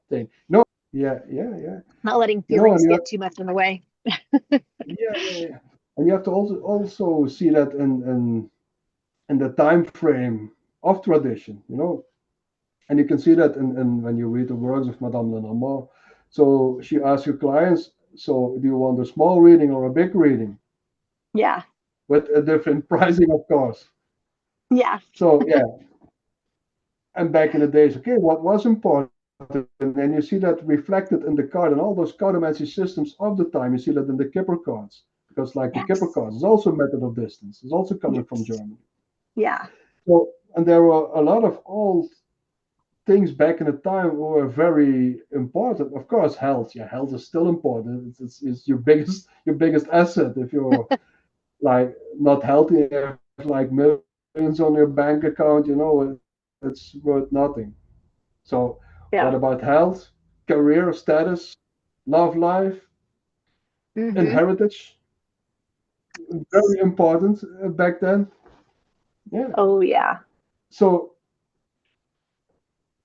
thing. No, yeah, yeah, yeah. Not letting And feelings you get too much in the way. yeah, yeah, yeah. And you have to also see that in the time frame of tradition, and you can see that in when you read the works of Madame Lenormand. So she asks her clients, so do you want a small reading or a big reading? Yeah. With a different pricing, of course. Yeah. So yeah, and back in the days, okay, what was important? And then you see that reflected in the card and all those cartomancy systems of the time. You see that in the Kipper cards, because like the Kipper Yes. cards is also a method of distance. It's also coming from Yes. Germany. Yeah. So, and there were a lot of old things back in the time were very important. Of course, health. Yeah, health is still important. It's your biggest asset. If you're like not healthy, you have like millions on your bank account, it's worth nothing. So, what Yeah. about health, career status, love life, and Hmm. heritage? Very important back then. Yeah. Oh, yeah. So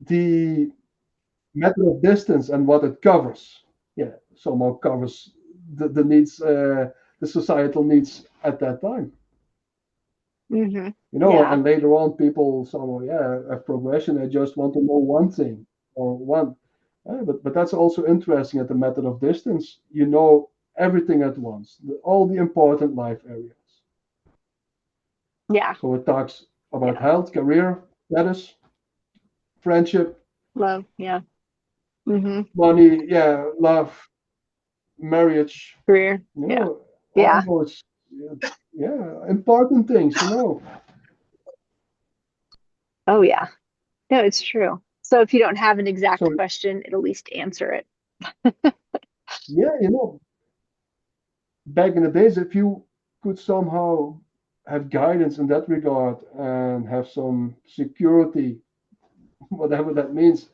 the method of distance and what it covers. Yeah, somehow covers the needs, the societal needs at that time. Hmm. And Yeah. later on, people somehow, yeah, have progression. They just want to know one thing or one. But that's also interesting at the method of distance. You know everything at once, all the important life areas. Yeah. So it talks about Yeah. health, career, status, friendship, Love. Yeah. Hmm. money, yeah, love, marriage, Career. Yeah. all Yeah. those, yeah, important things, Oh, yeah. No, it's true. So if you don't have an So, exact question, it'll at least answer it. yeah, back in the days, if you could somehow have guidance in that regard and have some security, whatever that means,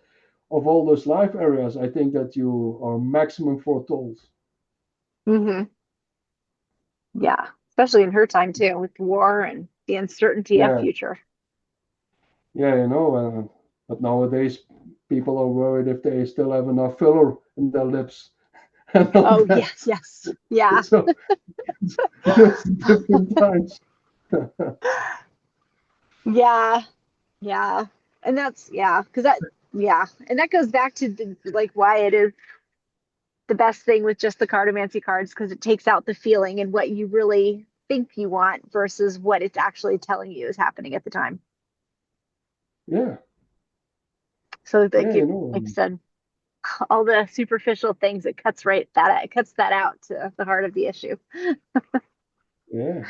of all those life areas, I think that you are maximum foretold. Hmm. Yeah. Especially in her time too, with war and the uncertainty of Yeah, future. yeah, but nowadays, people are worried if they still have enough filler in their lips and all Oh, that. yes, yes. Yeah. So, it's different times. Yeah. Yeah. And that's, yeah, because that, yeah. And that goes back to like why it is the best thing with just the cartomancy cards, because it takes out the feeling and what you really think you want versus what it's actually telling you is happening at the time. Yeah, So like yeah, like I said, all the superficial things, it cuts that out to the heart of the issue. yeah,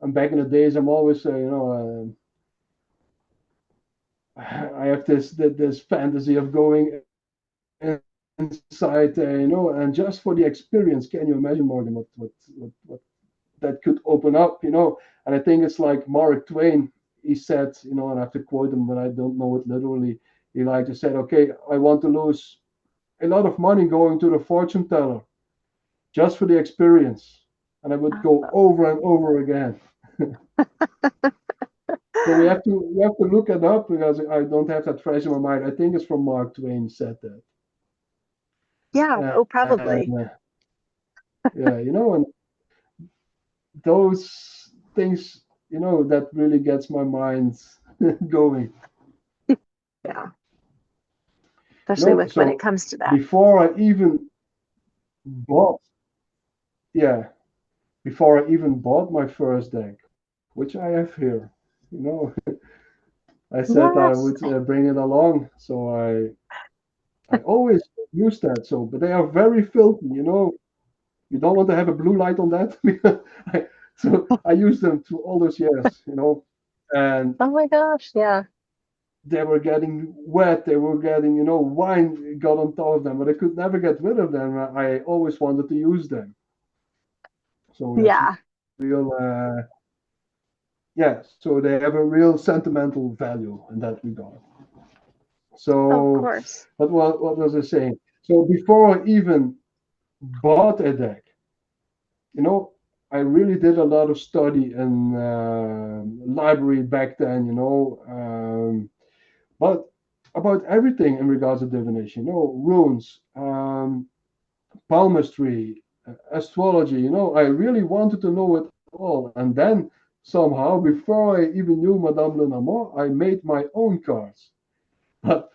and back in the days, I'm always, I have this fantasy of going inside, and just for the experience, can you imagine, Morgan, what that could open up? And I think it's like Mark Twain. He said, and I have to quote him, but I don't know it literally. He like to said, okay, I want to lose a lot of money going to the fortune teller just for the experience, and I would go over and over again. So we have to look it up because I don't have that fresh in my mind. I think it's from Mark Twain said that. Yeah. Oh, And probably. yeah, and those things, that really gets my mind going. Yeah. Especially with when it So comes to that. before I even bought, yeah, before I even bought my first deck, which I have here, you know, I said I Yes. would bring it along. So I always use that. So, but they are very filthy. You don't want to have a blue light on that. So I used them through all those years, and Oh my gosh. Yeah. they were getting wet. They were getting, wine got on top of them, but I could never get rid of them. I always wanted to use them. So that's Yeah. real. Yeah. So they have a real sentimental value in that regard. Of So course. what was I saying? So before I even bought a deck, you know, I really did a lot of study in library back then, but about everything in regards to divination, runes, palmistry, astrology, I really wanted to know it all. And then somehow, before I even knew Madame Lenormand, I made my own cards. But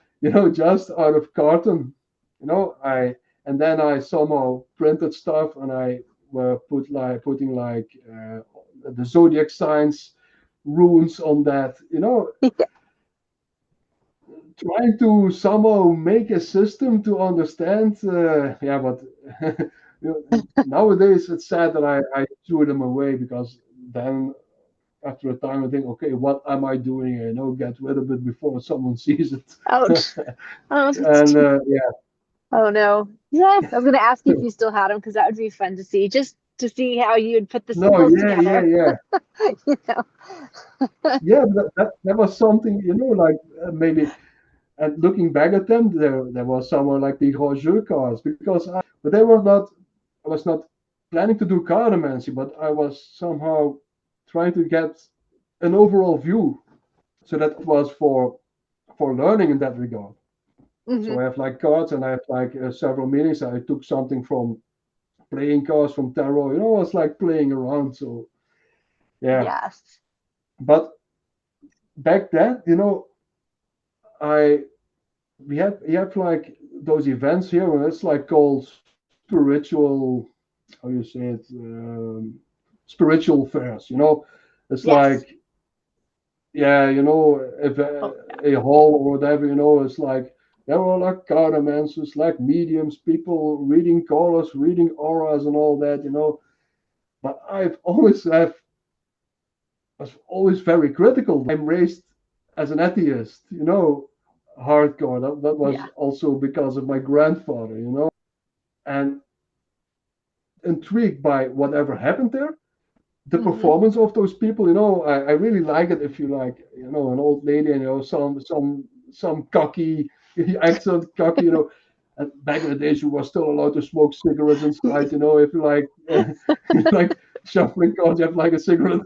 just out of carton, I and then I somehow printed stuff and I were putting like the zodiac signs runes on that, trying to somehow make a system to understand. Yeah, but nowadays it's sad that I threw them away because then after a time I think, okay, what am I doing here? Get rid of it before someone sees it. Ouch. Oh, that's And too. yeah, Oh no. Yeah, I was gonna ask you if you still had them because that would be fun to see, just to see how you'd put the no, symbols yeah, together. yeah, You know. yeah. But that was something, like maybe. And looking back at them, there was someone like the Roger cards because but they were not. I was not planning to do cartomancy, but I was somehow trying to get an overall view. So that was for learning in that regard. So Hmm. I have like cards, and I have like several meanings. I took something from playing cards from tarot. It's like playing around. So yeah, Yes. but back then, I we have like those events here, and it's like called spiritual. How you say it? Spiritual fairs. It's Yes. like, yeah, if Oh, a hall or whatever, it's like there are like cartomancers, like mediums, people reading colors, reading auras, and all that. But was always very critical. I'm raised as an atheist, hardcore. That was yeah. also because of my grandfather, and intrigued by whatever happened there. The Hmm. performance of those people, I really like it if you like, an old lady and some cocky accent, cocky, And back in the days, you were still allowed to smoke cigarettes inside, if you like, like shuffling cards, you have like a cigarette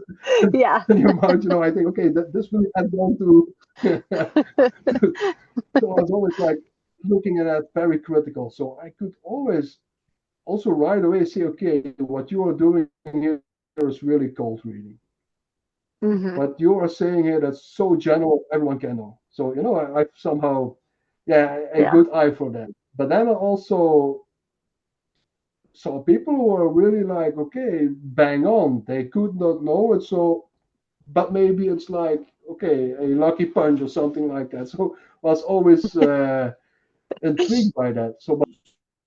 Yeah. in your mouth, I think, okay, this really adds on to, so I was always like looking at that very critical. So I could always also right away say, okay, what you are doing here is really cold reading. Hmm. What you are saying here that's so general, everyone can know. So, I somehow, yeah, a Yeah. good eye for that. But then I also saw people who were really like, okay, bang on. They could not know it. So, but maybe it's like, okay, a lucky punch or something like that. So I was always intrigued by that. So,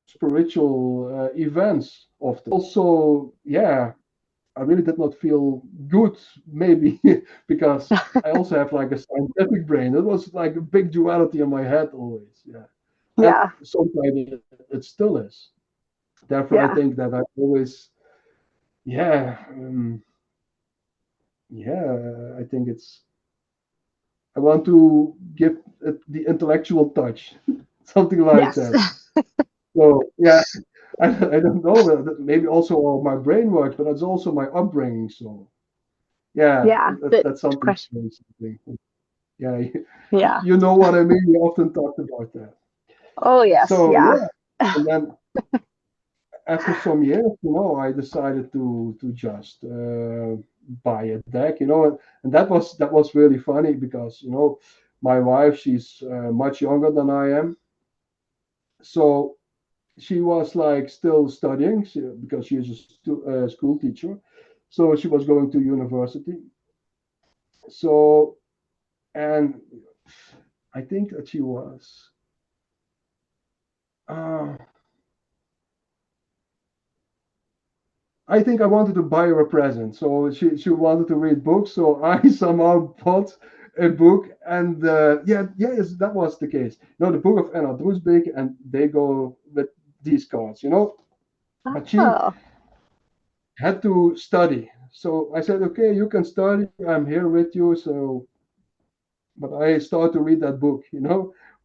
spiritual events often. Also, yeah, I really did not feel good, maybe because I also have like a scientific brain. It was like a big duality in my head always. Yeah. And Yeah. sometimes it still is. Therefore, I Yeah. think that I always, yeah, yeah, I think I want to give it the intellectual touch, something like Yes. that. So, yeah, I don't know. Maybe also my brain works, but it's also my upbringing. So, yeah, Yeah. But that's something question. strange. I think. Yeah, Yeah. you know what I mean. We often talked about that. Oh yes. So Yeah. yeah, and then after some years, I decided to just buy a deck, and that was really funny because my wife, she's much younger than I am, so she was like still studying because she is a school teacher, so she was going to university. So, and I think that she was. Uh, I think I wanted to buy her a present. So she wanted to read books. So I somehow bought a book. And yeah, yes, that was the case. The book of Anna Drusbeek, and they go with these cards. But she Oh. had to study. So I said, okay, you can study. I'm here with you. So, but I started to read that book.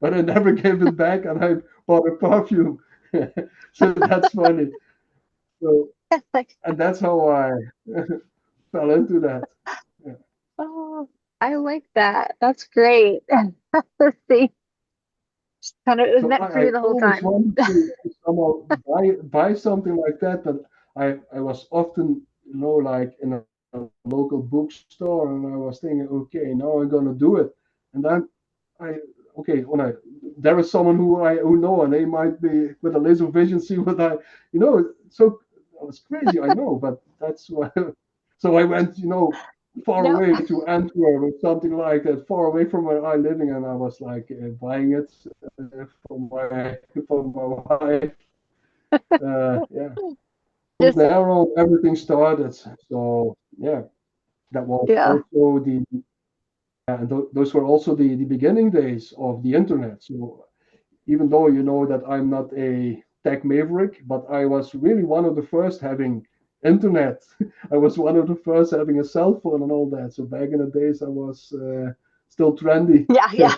but I never gave it back, and I bought a perfume. So that's funny. So, Like, and that's how I fell into that. Yeah. oh, I like that. That's great. Let's see. Kind of, it was So meant for I you the whole always time. wanted to somehow buy something like that, but I was often, like in a local bookstore, and I was thinking, okay, now I'm gonna do it, and then I okay when I there is someone who know, and they might be with a laser vision see what so it was crazy, I know, but that's why. So I went, far No. away to Antwerp or something like that, far away from where I living, and I was like buying it for my wife. Yeah, from Just, there on everything started. So yeah, that was yeah. also and those were also the beginning days of the internet. So even though that I'm not a tech maverick, but I was really one of the first having internet. I was one of the first having a cell phone and all that. So back in the days, I was still trendy. Yeah, yeah.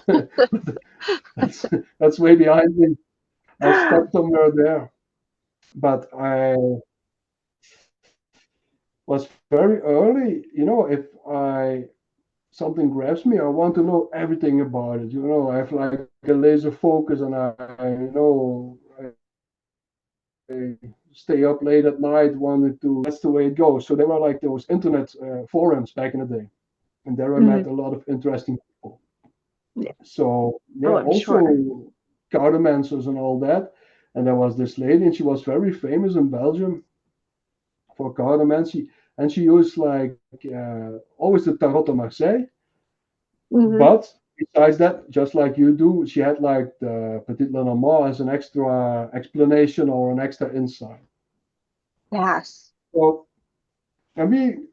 that's that's way behind me. I stopped somewhere there, but I was very early. If I something grabs me, I want to know everything about it. I have like a laser focus, and I stay up late at night, wanted to. That's the way it goes. So there were like those internet forums back in the day, and there I met Mhm. a lot of interesting people. Yeah. So Oh, yeah, I'm sure. also cartomancers and all that. And there was this lady, and she was very famous in Belgium for cartomancy, and she used like always the tarot de Marseille. Hmm. But besides that, just like you do, she had like the Petit Lenormand as an extra explanation or an extra insight. Yes. So, and we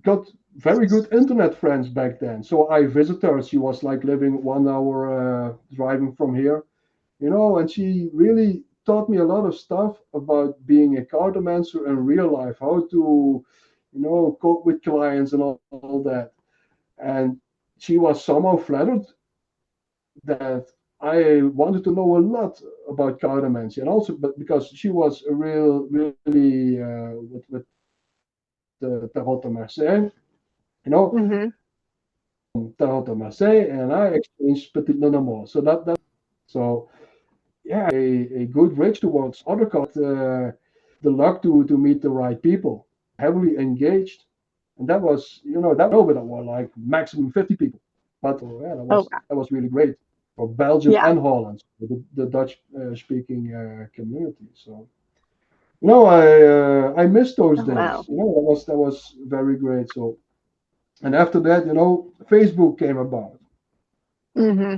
got very good internet friends back then. So I visited her. She was like living 1 hour driving from here, and she really taught me a lot of stuff about being a cartomancer in real life, how to, cope with clients and all that. And she was somehow flattered that I wanted to know a lot about cartomancy, and also, but because she was a really with the Tarot de Marseille, you know, Hmm. Tarot de Marseille, and I exchanged Petit Lenormand. So so yeah, a good bridge towards other cards. The luck to meet the right people, heavily engaged, and that was but that were like maximum 50 people. But yeah, that Oh, was wow. that was really great for Belgium Yeah. and Holland, the Dutch speaking community. So I missed those Oh, days. wow. That was very great. So and after that, Facebook came about. Hmm.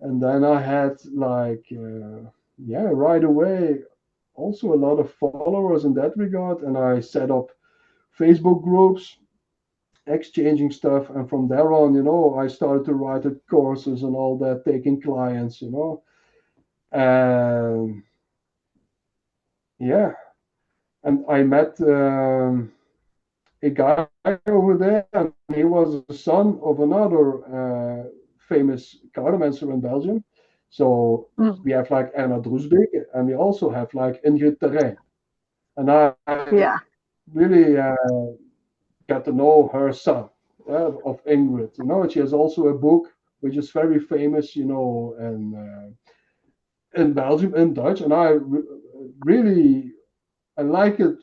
And then I had like, yeah, right away, also a lot of followers in that regard. And I set up Facebook groups, exchanging stuff. And from there on, I started to write courses and all that, taking clients. And yeah, and I met a guy over there, and he was the son of another famous cartomancer in Belgium. So Mm. we have like Erna Droesbeek, and we also have like Ingrid Terrein. And I Yeah. really got to know her son of Ingrid. She has also a book which is very famous, in Belgium in Dutch, and really I like it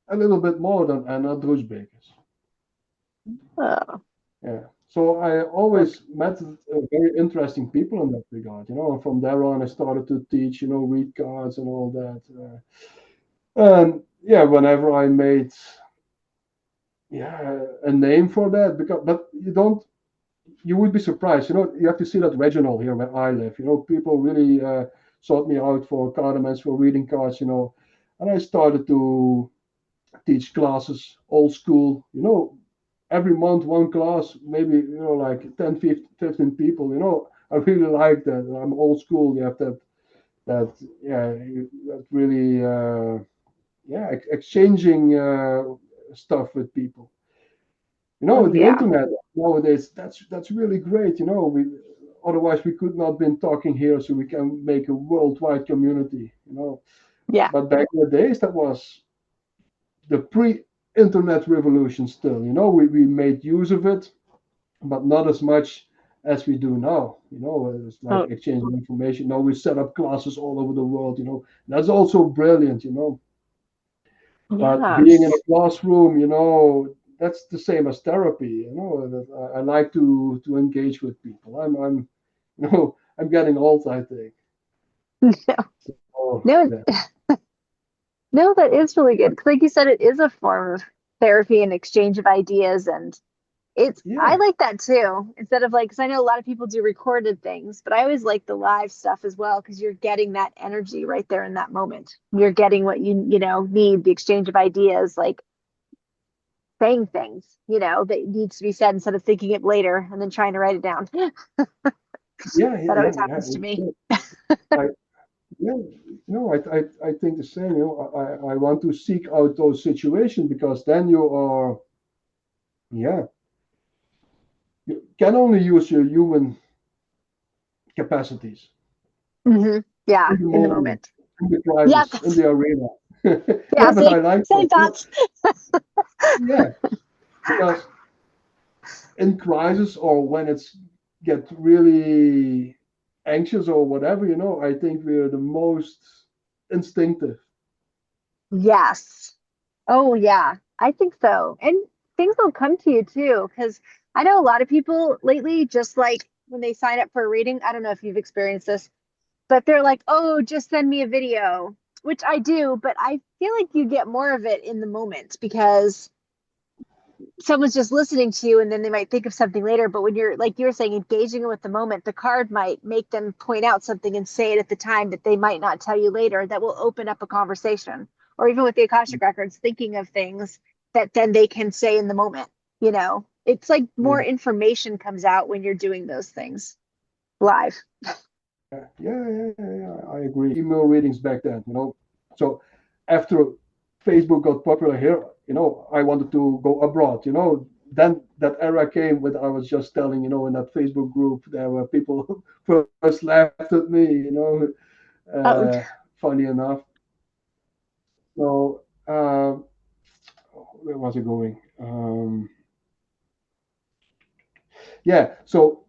a little bit more than Anna Droesbeek's. Oh, Yeah. So I well, always met very interesting people in that regard. And from there on, I started to teach, read cards and all that. And yeah, whenever I made, yeah, a name for that, but you would be surprised. You have to see that regional here where I live. People really sought me out for cardaments, for reading cards. And I started to teach classes, old school, every month one class, maybe, like 10, 15 people, I really like that. I'm old school. You have that, yeah, that really, yeah, exchanging stuff with people. oh, The yeah. internet nowadays, that's really great. We otherwise we could not been talking here, so we can make a worldwide community, Yeah. But back in the days, that was the pre-internet revolution still, we made use of it, but not as much as we do now. It's like Oh, exchanging information. Now we set up classes all over the world. That's also brilliant. But being in yes. a classroom, that's the same as therapy. That I like to engage with people. I'm getting old, I think. No, Oh, no, yeah, no, that is really good. 'Cause like you said, it is a form of therapy and exchange of ideas. And I yeah, like that too. Instead of like, because I know a lot of people do recorded things, but I always like the live stuff as well, because you're getting that energy right there in that moment. You're getting what you need, the exchange of ideas, like saying things, that needs to be said instead of thinking it later and then trying to write it down. yeah, That yeah, always yeah, yeah. happens to me. I, yeah, I think the same. I want to seek out those situations because then you are, yeah, you can only use your human capacities Yeah, in the in the moment, moment. in the Yeah, crisis, in the arena. yeah, Yeah, but same, I like same that. thoughts. Yeah, because in crisis or when it's get really anxious or whatever, I think we're the most instinctive. Yes. Oh, yeah, I think so. And things will come to you too, because I know a lot of people lately, just like when they sign up for a reading, I don't know if you've experienced this, but they're like, oh, just send me a video, which I do, but I feel like you get more of it in the moment because someone's just listening to you and then they might think of something later. But when you're, like you were saying, engaging with the moment, the card might make them point out something and say it at the time that they might not tell you later, that will open up a conversation. Or even with the Akashic records, thinking of things that then they can say in the moment. It's like more Yeah, information comes out when you're doing those things live. yeah, I agree. Email readings back then, So after Facebook got popular here, I wanted to go abroad, Then that era came when I was just telling, in that Facebook group, there were people first laughed at me, Oh, funny enough. So, where was it going? Yeah, so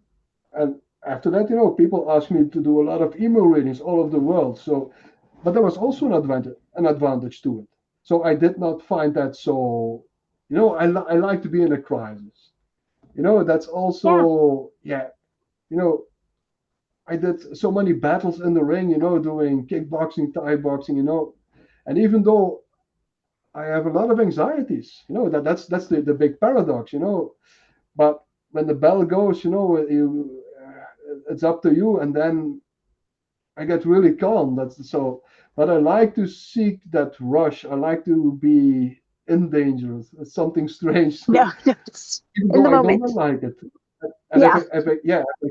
and after that, people asked me to do a lot of email readings all over the world. So, but there was also an advantage to it. So I did not find that so. I like to be in a crisis. That's yeah. also, yeah. You know, I did so many battles in the ring. Doing kickboxing, Thai boxing. And even though I have a lot of anxieties, that's the big paradox. But when the bell goes, it's up to you, and then I get really calm. That's so. But I like to seek that rush. I like to be in danger. It's something strange. No, no, it's Even in though the I don't moment. like it, and Yeah. if I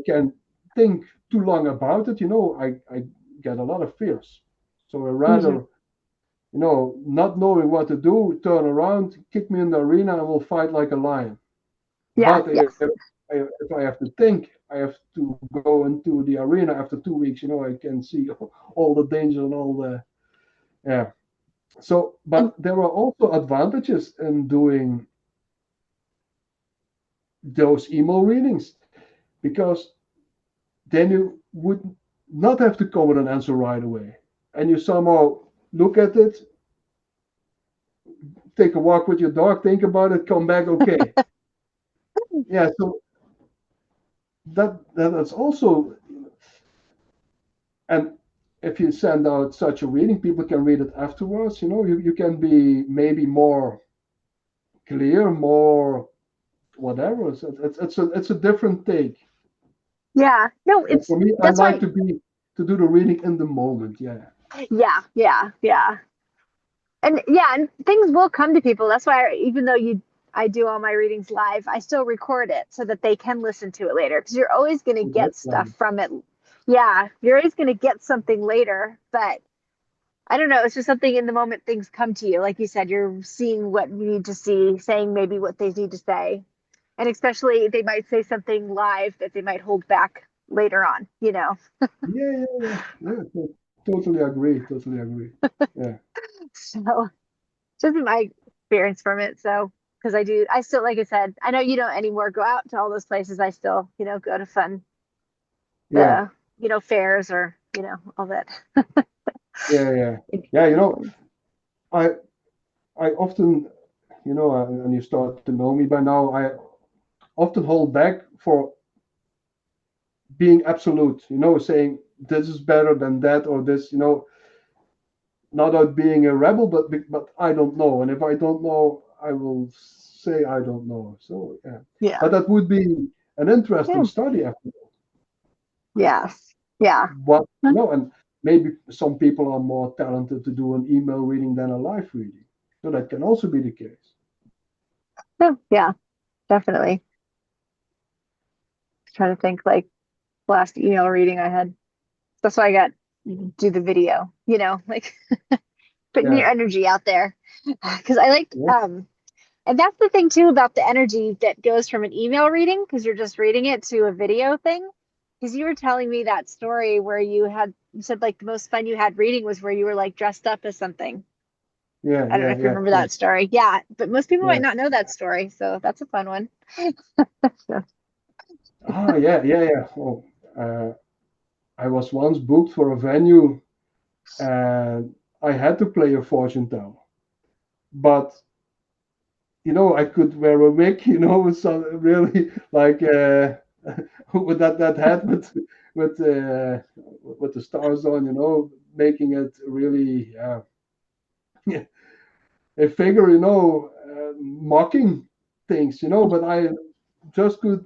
can think too long about it, I get a lot of fears. So I rather, Hmm. not knowing what to do, turn around, kick me in the arena, and we'll fight like a lion. Yeah. But Yeah. if I have to think, I have to go into the arena after 2 weeks. I can see all the danger and all the, yeah. So, And but there are also advantages in doing those email readings because then you would not have to come with an answer right away, and you somehow look at it, take a walk with your dog, think about it, come back, okay. Yeah. So that's also. And if you send out such a reading, people can read it afterwards. You can be maybe more clear, more whatever. It's a different take. yeah, no, And it's for me, I that's like why. to do the reading in the moment. Yeah. Yeah, yeah, yeah. And yeah, and things will come to people. That's why even though I do all my readings live, I still record it so that they can listen to it later because you're always going to Oh, that's get stuff nice. from it. Yeah, you're always going to get something later, but I don't know, it's just something in the moment things come to you. Like you said, you're seeing what you need to see, saying maybe what they need to say. And especially they might say something live that they might hold back later on, you know. Totally agree. Totally agree. Yeah, So just my experience from it. So because I still, like I said, I know you don't anymore go out to all those places. I still, go to fun, yeah, the, fairs or, all that. yeah. Yeah, I I often, and you start to know me by now. I often hold back for being absolute. Saying this is better than that or this. Not out being a rebel, but I don't know. And if I don't know, I will say I don't know. So yeah, Yeah. but that would be an interesting Yeah. study after Yes. Yeah. what and maybe some people are more talented to do an email reading than a live reading. So that can also be the case. Yeah. Yeah. Definitely. Trying to think like last email reading I had. That's why I got do the video, like putting your Yeah. energy out there. Because I like Yeah. and that's the thing too about the energy that goes from an email reading, because you're just reading it, to a video thing. Because you were telling me that story where you said like the most fun you had reading was where you were like dressed up as something. Yeah. I don't know Yeah. if you Yeah. remember Yeah. that story. Yeah, but most people might Yeah. not know that story, so that's a fun one. So, Yeah. Yeah. Yeah. Oh, uh, I was once booked for a venue, and I had to play a fortune teller, but I could wear a wig, with some really like with that hat with with the stars on, making it really a figure, mocking things, but I just could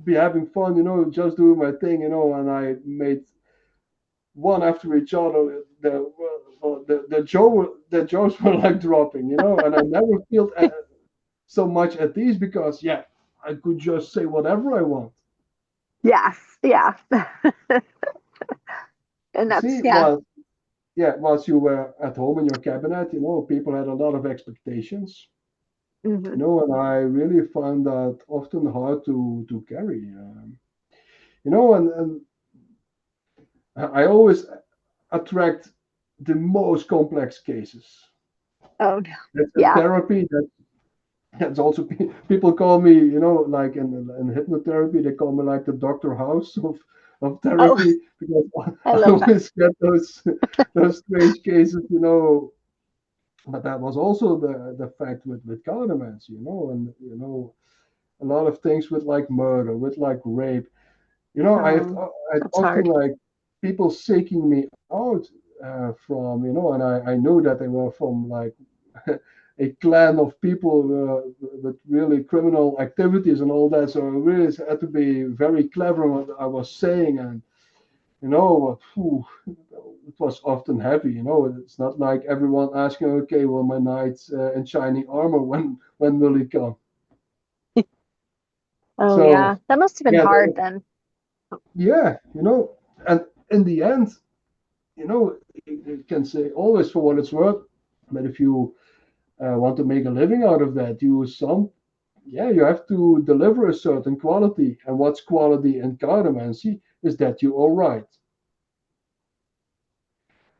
be having fun, just doing my thing, and I made one after each other. The jokes were like dropping, and I never felt so much at ease because I could just say whatever I want. yes, yeah. And You that's, see, yeah. once you were at home in your cabinet, people had a lot of expectations, Hmm. and I really found that often hard to carry. And I always attract the most complex cases. Oh no. That's in Yeah. therapy. That's also people call me, like in hypnotherapy, they call me like the Doctor House of Oh, therapy because I I love that. always get those strange cases, But that was also the fact with cartomancy, and a lot of things with like murder, with like rape. I That's often hard. like people seeking me out from, and I knew that they were from like a clan of people with really criminal activities and all that. So I really had to be very clever in what I was saying, and phew, it was often heavy. It's not like everyone asking, okay, well, my knights in shining armor, when will he come? Oh So yeah. That must have been yeah, hard then. yeah, and in the end, you can say always for what it's worth, but if you want to make a living out of that, you have to deliver a certain quality. And what's quality in cartomancy is that you are right.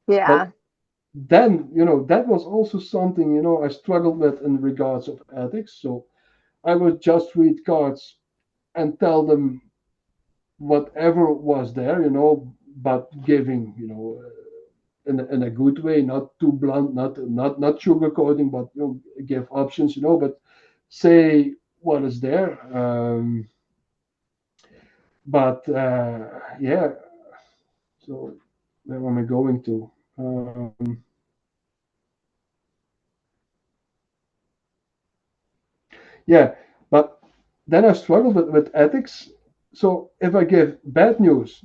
Yeah. But then, that was also something, I struggled with in regards of ethics. So I would just read cards and tell them whatever was there, but giving, in a good way, not too blunt, not sugarcoating, but give options, but say what is there. But yeah, so where am I going to? Yeah, but then I struggled with ethics. So if I give bad news,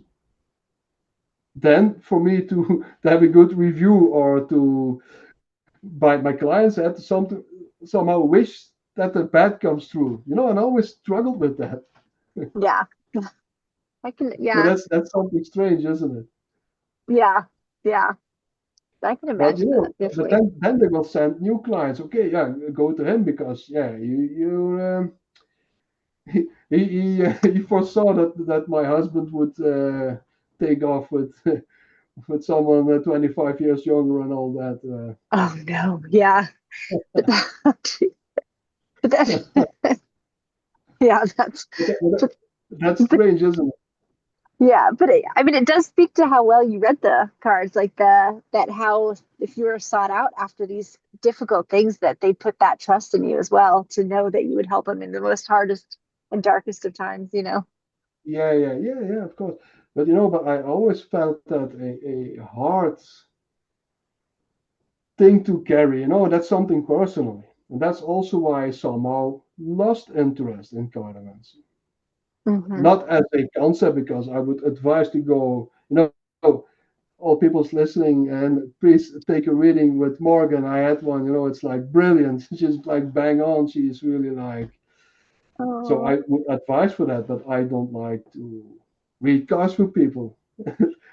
then for me to, to have a good review or to by my clients had to somehow wish that the bad comes through, and I always struggled with that. Yeah. I can, So yeah. that's something strange, isn't it? Yeah. Yeah. I can But imagine that, but definitely. then they will send new clients. Okay, yeah, go to him because yeah, he foresaw that my husband would take off with with someone 25 years younger and all that. Oh no, yeah. But that, yeah, but, That's but strange, isn't it? yeah, but I mean, it does speak to how well you read the cards, like that how if you were sought out after these difficult things, that they put that trust in you as well to know that you would help them in the most hardest and darkest of times, you know? Yeah, of course. But but I always felt that a hard thing to carry, that's something personally. And that's also why I somehow lost interest in cartomancy. Hmm. Not as a concept, because I would advise to go, all people's listening, and please take a reading with Morgan. I had one, it's like brilliant. She's like bang on. She's really like, so Oh, I would advise for that, but I don't like to read cards for people.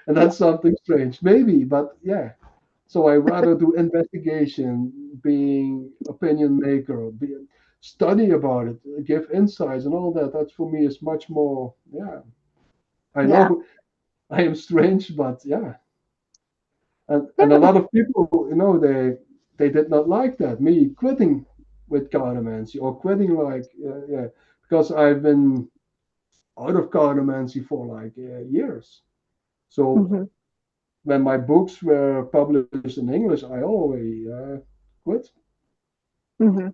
And yeah, that's something strange, maybe, but yeah. So I rather do investigation, being opinion maker, study about it, give insights and all that. That for me is much more, yeah. I yeah, know I am strange, but yeah. And a yeah. lot of people, they did not like that, me quitting with cartomancy, or quitting like, yeah, because I've been out of cartomancy for like years. So Hmm. when my books were published in English, I always quit. Hmm.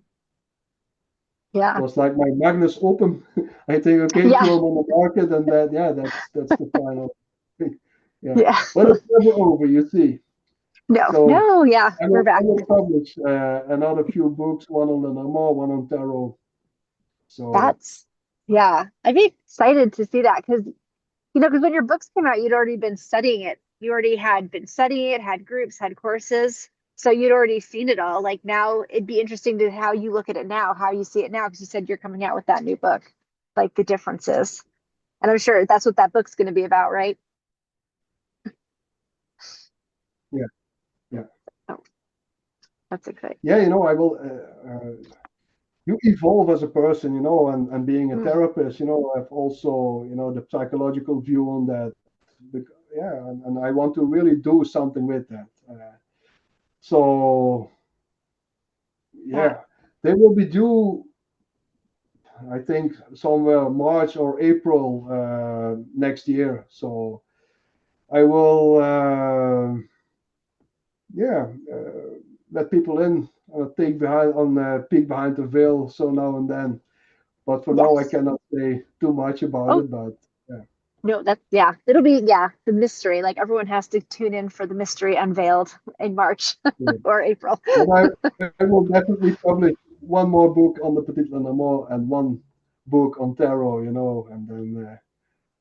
Yeah, Was like my Magnus Open. I think, okay, yeah, throw them on the market, and that, yeah, that's the final thing. Yeah, yeah. but it's never over, you see. No, So no, yeah, we're I back. will publish another few books, one on Lenormand, one on tarot. So That's, yeah, I'd be excited to see that because, because when your books came out, you'd already been studying it. You already had been studying it, had groups, had courses. So you'd already seen it all. Like now it'd be interesting to how you look at it now, how you see it now, because you said you're coming out with that new book, like the differences. And I'm sure that's what that book's going to be about, right? yeah, yeah, Oh, that's exciting. yeah. I will. You evolve as a person, and being a Mm, therapist, I've also, the psychological view on that. Yeah, and I want to really do something with that. So yeah. yeah, they will be due, I think, somewhere March or April next year. So I will, yeah, let people in, take behind on peek behind the veil, so now and then. But for now, I Yes. cannot say too much about Oh, it. But yeah, no, that's, yeah. It'll be, yeah, the mystery. Like everyone has to tune in for the mystery unveiled in March yeah. or April. But I will definitely publish one more book on the Petit Lenormand and one book on tarot, and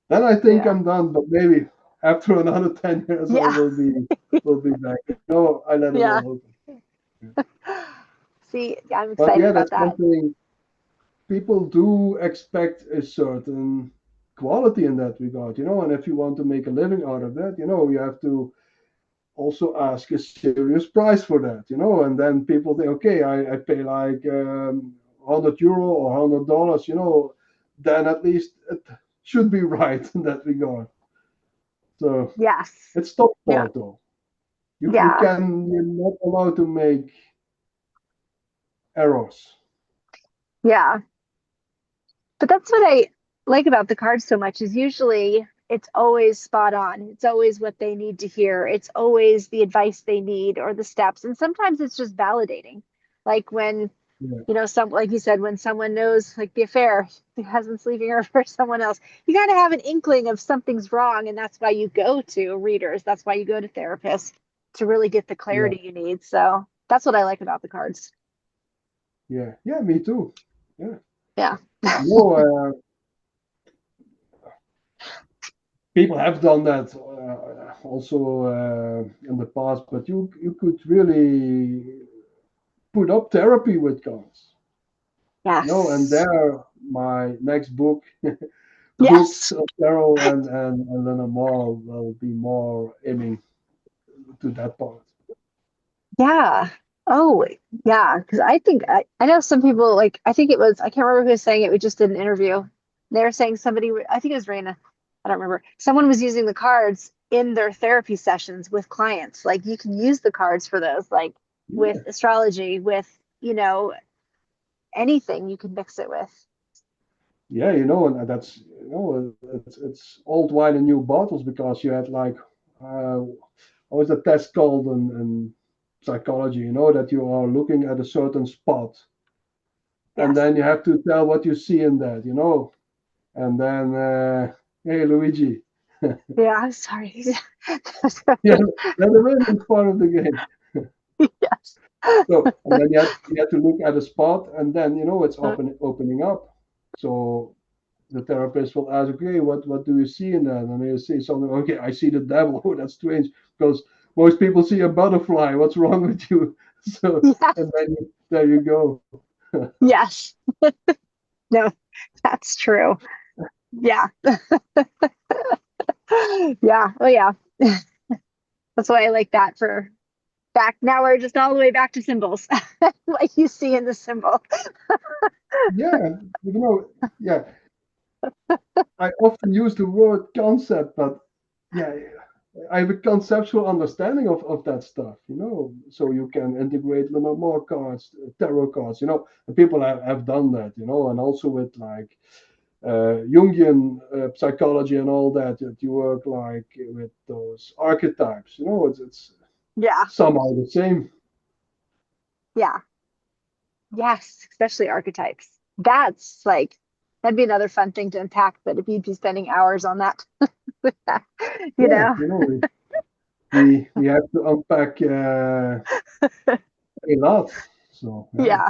then I think Yeah. I'm done. But maybe after another 10 years, I Yeah. will be back. I let it Yeah. all open. Yeah. See, I'm But excited yeah, about that's that. something people do expect a certain quality in that regard, and if you want to make a living out of that, you have to also ask a serious price for that, and then people think, okay, I pay like 100 euro or $100, then at least it should be right in that regard. So Yes. it's top No. part though. Yeah. You're not allowed to make errors. Yeah. But that's what I like about the cards so much is usually it's always spot on. It's always what they need to hear. It's always the advice they need or the steps. And sometimes it's just validating. Like when, Yeah, some like you said, when someone knows like the affair, the husband's leaving her for someone else, you got to have an inkling of something's wrong. And that's why you go to readers. That's why you go to therapists to really get the yeah, clarity you need. So that's what I like about the cards. yeah. Me too. Yeah. Yeah. No, people have done that also in the past, but you could really put up therapy with guns, and Yes. there my next books Yes. of tarot and Lenormand will be more aiming to that part. Yeah. Oh, yeah. Because I know some people like, I think it was, I can't remember who was saying it. We just did an interview. They were saying somebody, I think it was Raina. I don't remember. Someone was using the cards in their therapy sessions with clients. Like you can use the cards for those, like with Yeah, astrology, with, you know, anything you can mix it with. yeah, and that's it's old wine in new bottles because you had like what was the test called in psychology? That you are looking at a certain spot, and Yes. then you have to tell what you see in that, and then hey Luigi, Yeah, I'm sorry. yeah, that really is part of the game. Yes. So and then you had to look at a spot, and then it's opening up. So the therapist will ask, okay, what do you see in that? And you say something, okay, I see the devil. Oh, that's strange because most people see a butterfly. What's wrong with you? So Yeah. and then there you go. Yes. No, that's true. Yeah. Yeah. Oh, yeah. That's why I like that for back. Now we're just all the way back to symbols, like you see in the symbol. Yeah, yeah. I often use the word concept, but yeah, I have a conceptual understanding of that stuff, so you can integrate Lenormand cards, tarot cards, and people have done that, and also with like Jungian psychology and all that you work like with those archetypes, it's Yeah. somehow the same. Yeah. Yes. Especially archetypes. That's like, that'd be another fun thing to unpack, but if you'd be spending hours on that, with that, you Yeah, know? we have to unpack a lot. So yeah. Yeah.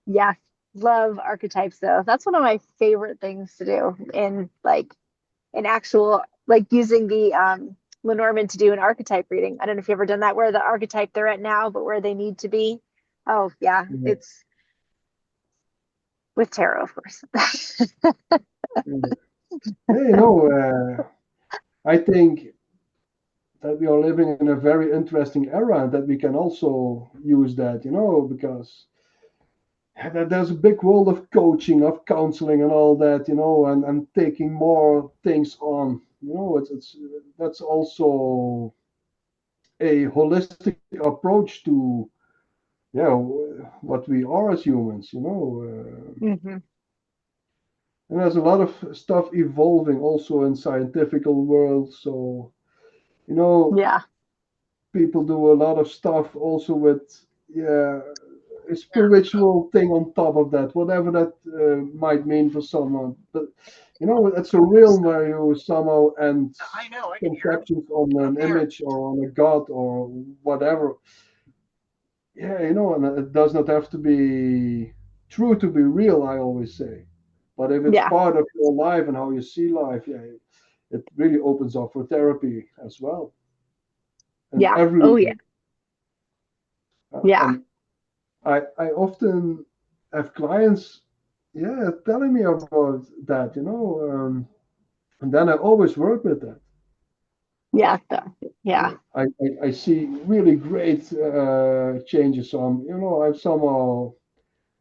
Yes. Love archetypes though. That's one of my favorite things to do in like an actual like using the Lenormand to do an archetype reading. I don't know if you've ever done that where the archetype they're at now, but where they need to be. Oh yeah, Yeah, it's with tarot, of course. yeah. Yeah, I think that we are living in a very interesting era and that we can also use that, because there's a big world of coaching, of counseling, and all that, and taking more things on. It's that's also a holistic approach to what we are as humans. Hmm. And there's a lot of stuff evolving also in scientific world. So you know, Yeah. people do a lot of stuff also with yeah a spiritual thing on top of that, whatever that might mean for someone. But it's a realm where you somehow end conceptions on an image or on a god or whatever. Yeah, and it does not have to be true to be real, I always say. But if it's Yeah. part of your life and how you see life, yeah, it really opens up for therapy as well in Yeah. every Oh yeah. way. Yeah. And I often have clients, yeah, telling me about that, and then I always work with that. Yeah. Yeah. I see really great changes. So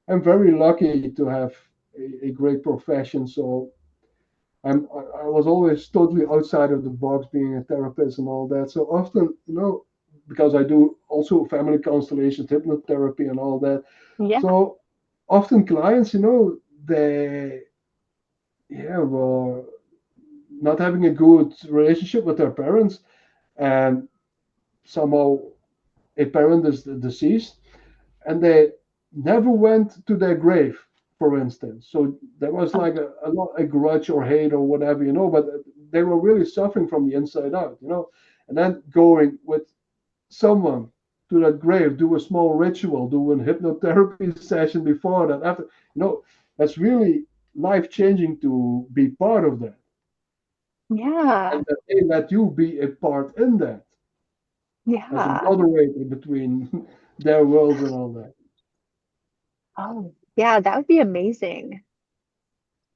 I'm very lucky to have a great profession. So I was always totally outside of the box, being a therapist and all that. So often, because I do also family constellations, hypnotherapy, and all that. Yeah. So often clients, they were not having a good relationship with their parents, and somehow a parent is deceased, and they never went to their grave, for instance. So there was Oh, like a grudge or hate or whatever, but they were really suffering from the inside out, and then going with someone to that grave, do a small ritual, do a hypnotherapy session before that, after, that's really life changing to be part of that, yeah. and that they let you be a part in that as a Yeah. moderator between their worlds and all that. Oh, yeah. That would be amazing.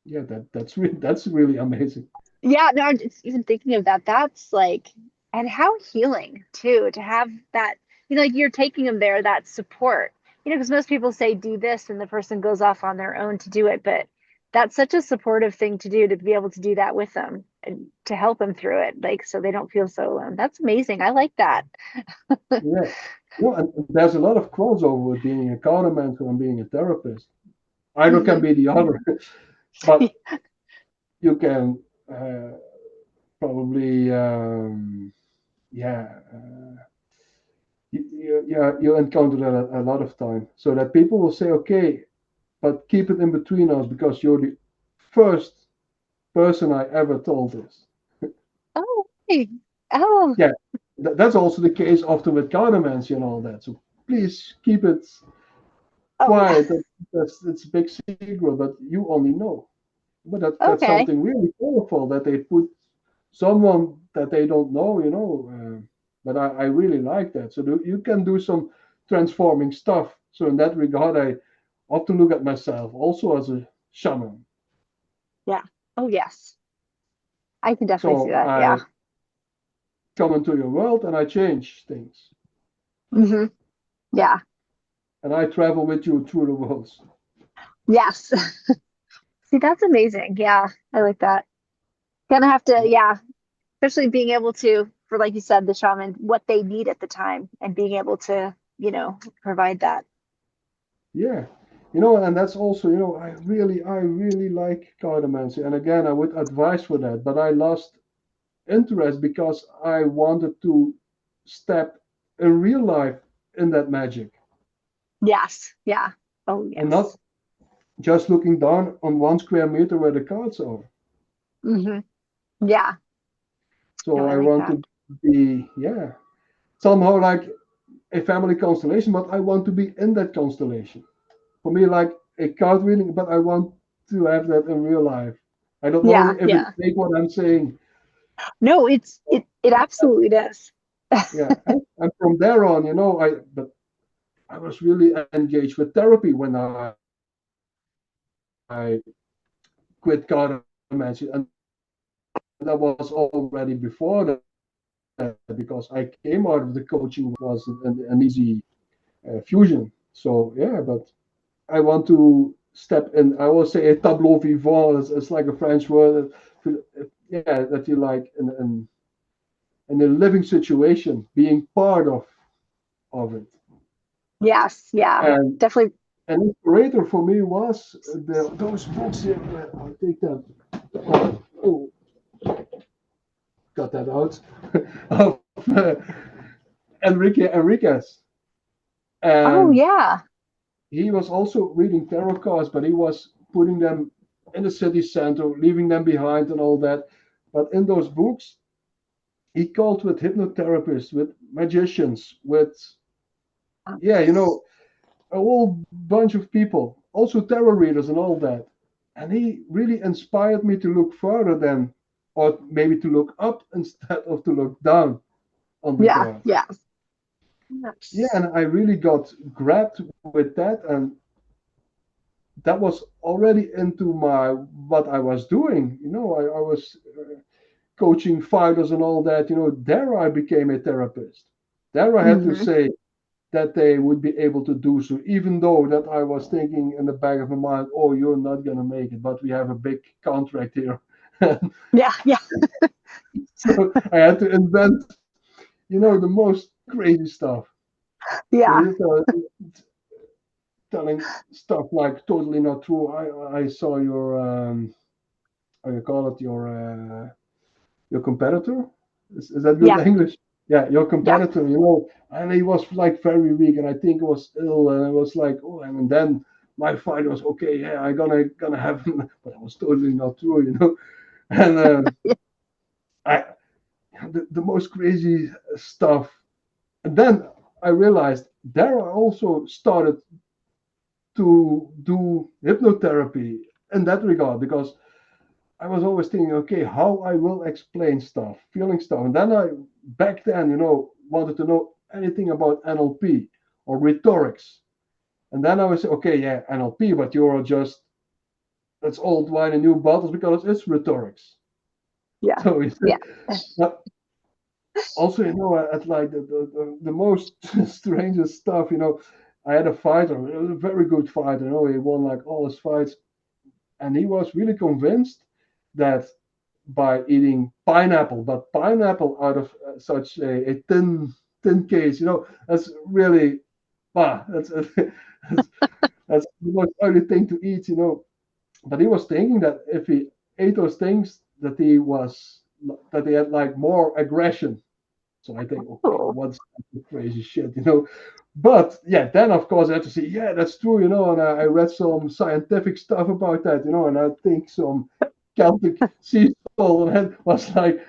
Yeah, that's really amazing. Yeah, no, I'm just even thinking of that. That's like, and how healing too, to have that. like you're taking them there, that support, because most people say do this and the person goes off on their own to do it. But that's such a supportive thing to do, to be able to do that with them and to help them through it, like so they don't feel so alone. That's amazing. I like that. Yeah. And there's a lot of crossover with being a counter mentor and being a therapist. Either can Hmm. be the other, but you can probably, yeah, you encounter that a lot of time. So that people will say, okay, but keep it in between us because you're the first person I ever told this. Oh, hey. Oh, Yeah, that's also the case often with countermancy and all that. So please keep it oh, quiet. It's a big secret, but you only know. But that's okay. something really powerful that they put someone that they don't know, but I really like that. So you can do some transforming stuff. So in that regard, I often look at myself also as a shaman. Yeah. Oh, yes. I can definitely see So that. Yeah. I come into your world and I change things, Hmm. Yeah. and I travel with you through the worlds. Yes. See, that's amazing. Yeah. I like that. Gonna have to, yeah, especially being able to, for like you said, the shaman, what they need at the time and being able to, provide that. Yeah, and that's also, I really like cartomancy, and again, I would advise for that, but I lost interest because I wanted to step in real life in that magic Yes. Yeah. Oh, and not yes. just looking down on 1 square meter where the cards are. Hmm. Yeah. No, So I I like want that. to be, yeah, somehow like a family constellation, but I want to be in that constellation. For me, like a card reading, but I want to have that in real life. I don't know Yeah. if it's Yeah. fake what I'm saying. No, it absolutely does. Yeah, and from there on, I was really engaged with therapy when I quit cartomancy, and that was already before that because I came out of the coaching was an easy fusion. So yeah, but I want to step in. I will say a tableau vivant. It's like a French word. Yeah, that you like in a living situation, being part of it. Yes. Yeah. And Definitely. an inspirator for me was those books here. I'll take them. Oh, got that out. Of Enrique Enriquez. Oh, And yeah. he was also reading tarot cards, but he was putting them in the city center, leaving them behind and all that. But in those books, he called with hypnotherapists, with magicians, with, yeah, a whole bunch of people, also tarot readers and all that. And he really inspired me to look further than, or maybe to look up instead of to look down on the Yeah. cards. Yeah. Yeah, Yes. and I really got grabbed with that, and that was already into my what I was doing. I was coaching fighters and all that. There I became a therapist. There I had to Hmm. say that they would be able to do so, even though that I was thinking in the back of my mind, oh, you're not gonna make it, but we have a big contract here. Yeah. Yeah. So I had to invent, the most crazy stuff. Yeah. Telling stuff like totally not true. I saw your how you call it, your competitor. Is that good Yeah. English? Yeah, your Yeah. competitor. And he was like very weak, and I think it was ill, and I was like, oh, and then my fight was okay. Yeah, I gonna have him, but it was totally not true. And I the most crazy stuff. And then I realized there I also started to do hypnotherapy in that regard because I was always thinking, okay, how I will explain stuff, feeling stuff. And then back then, wanted to know anything about NLP or rhetorics. And then I was, okay, yeah, NLP, but you're just, that's old wine in new bottles because it's rhetorics. Yeah. So Yeah. but Also, at like the most strangest stuff, I had a fighter, a very good fighter, he won like all his fights, and he was really convinced that by eating pineapple, but pineapple out of such a tin case, that's really, that's that's, that's the most ugly thing to eat, But he was thinking that if he ate those things, that he had like more aggression. So I think, okay, Oh, what's the crazy shit? But yeah, then of course I had to say, yeah, that's true, and I read some scientific stuff about that, and I think some Celtic sea salt and it was like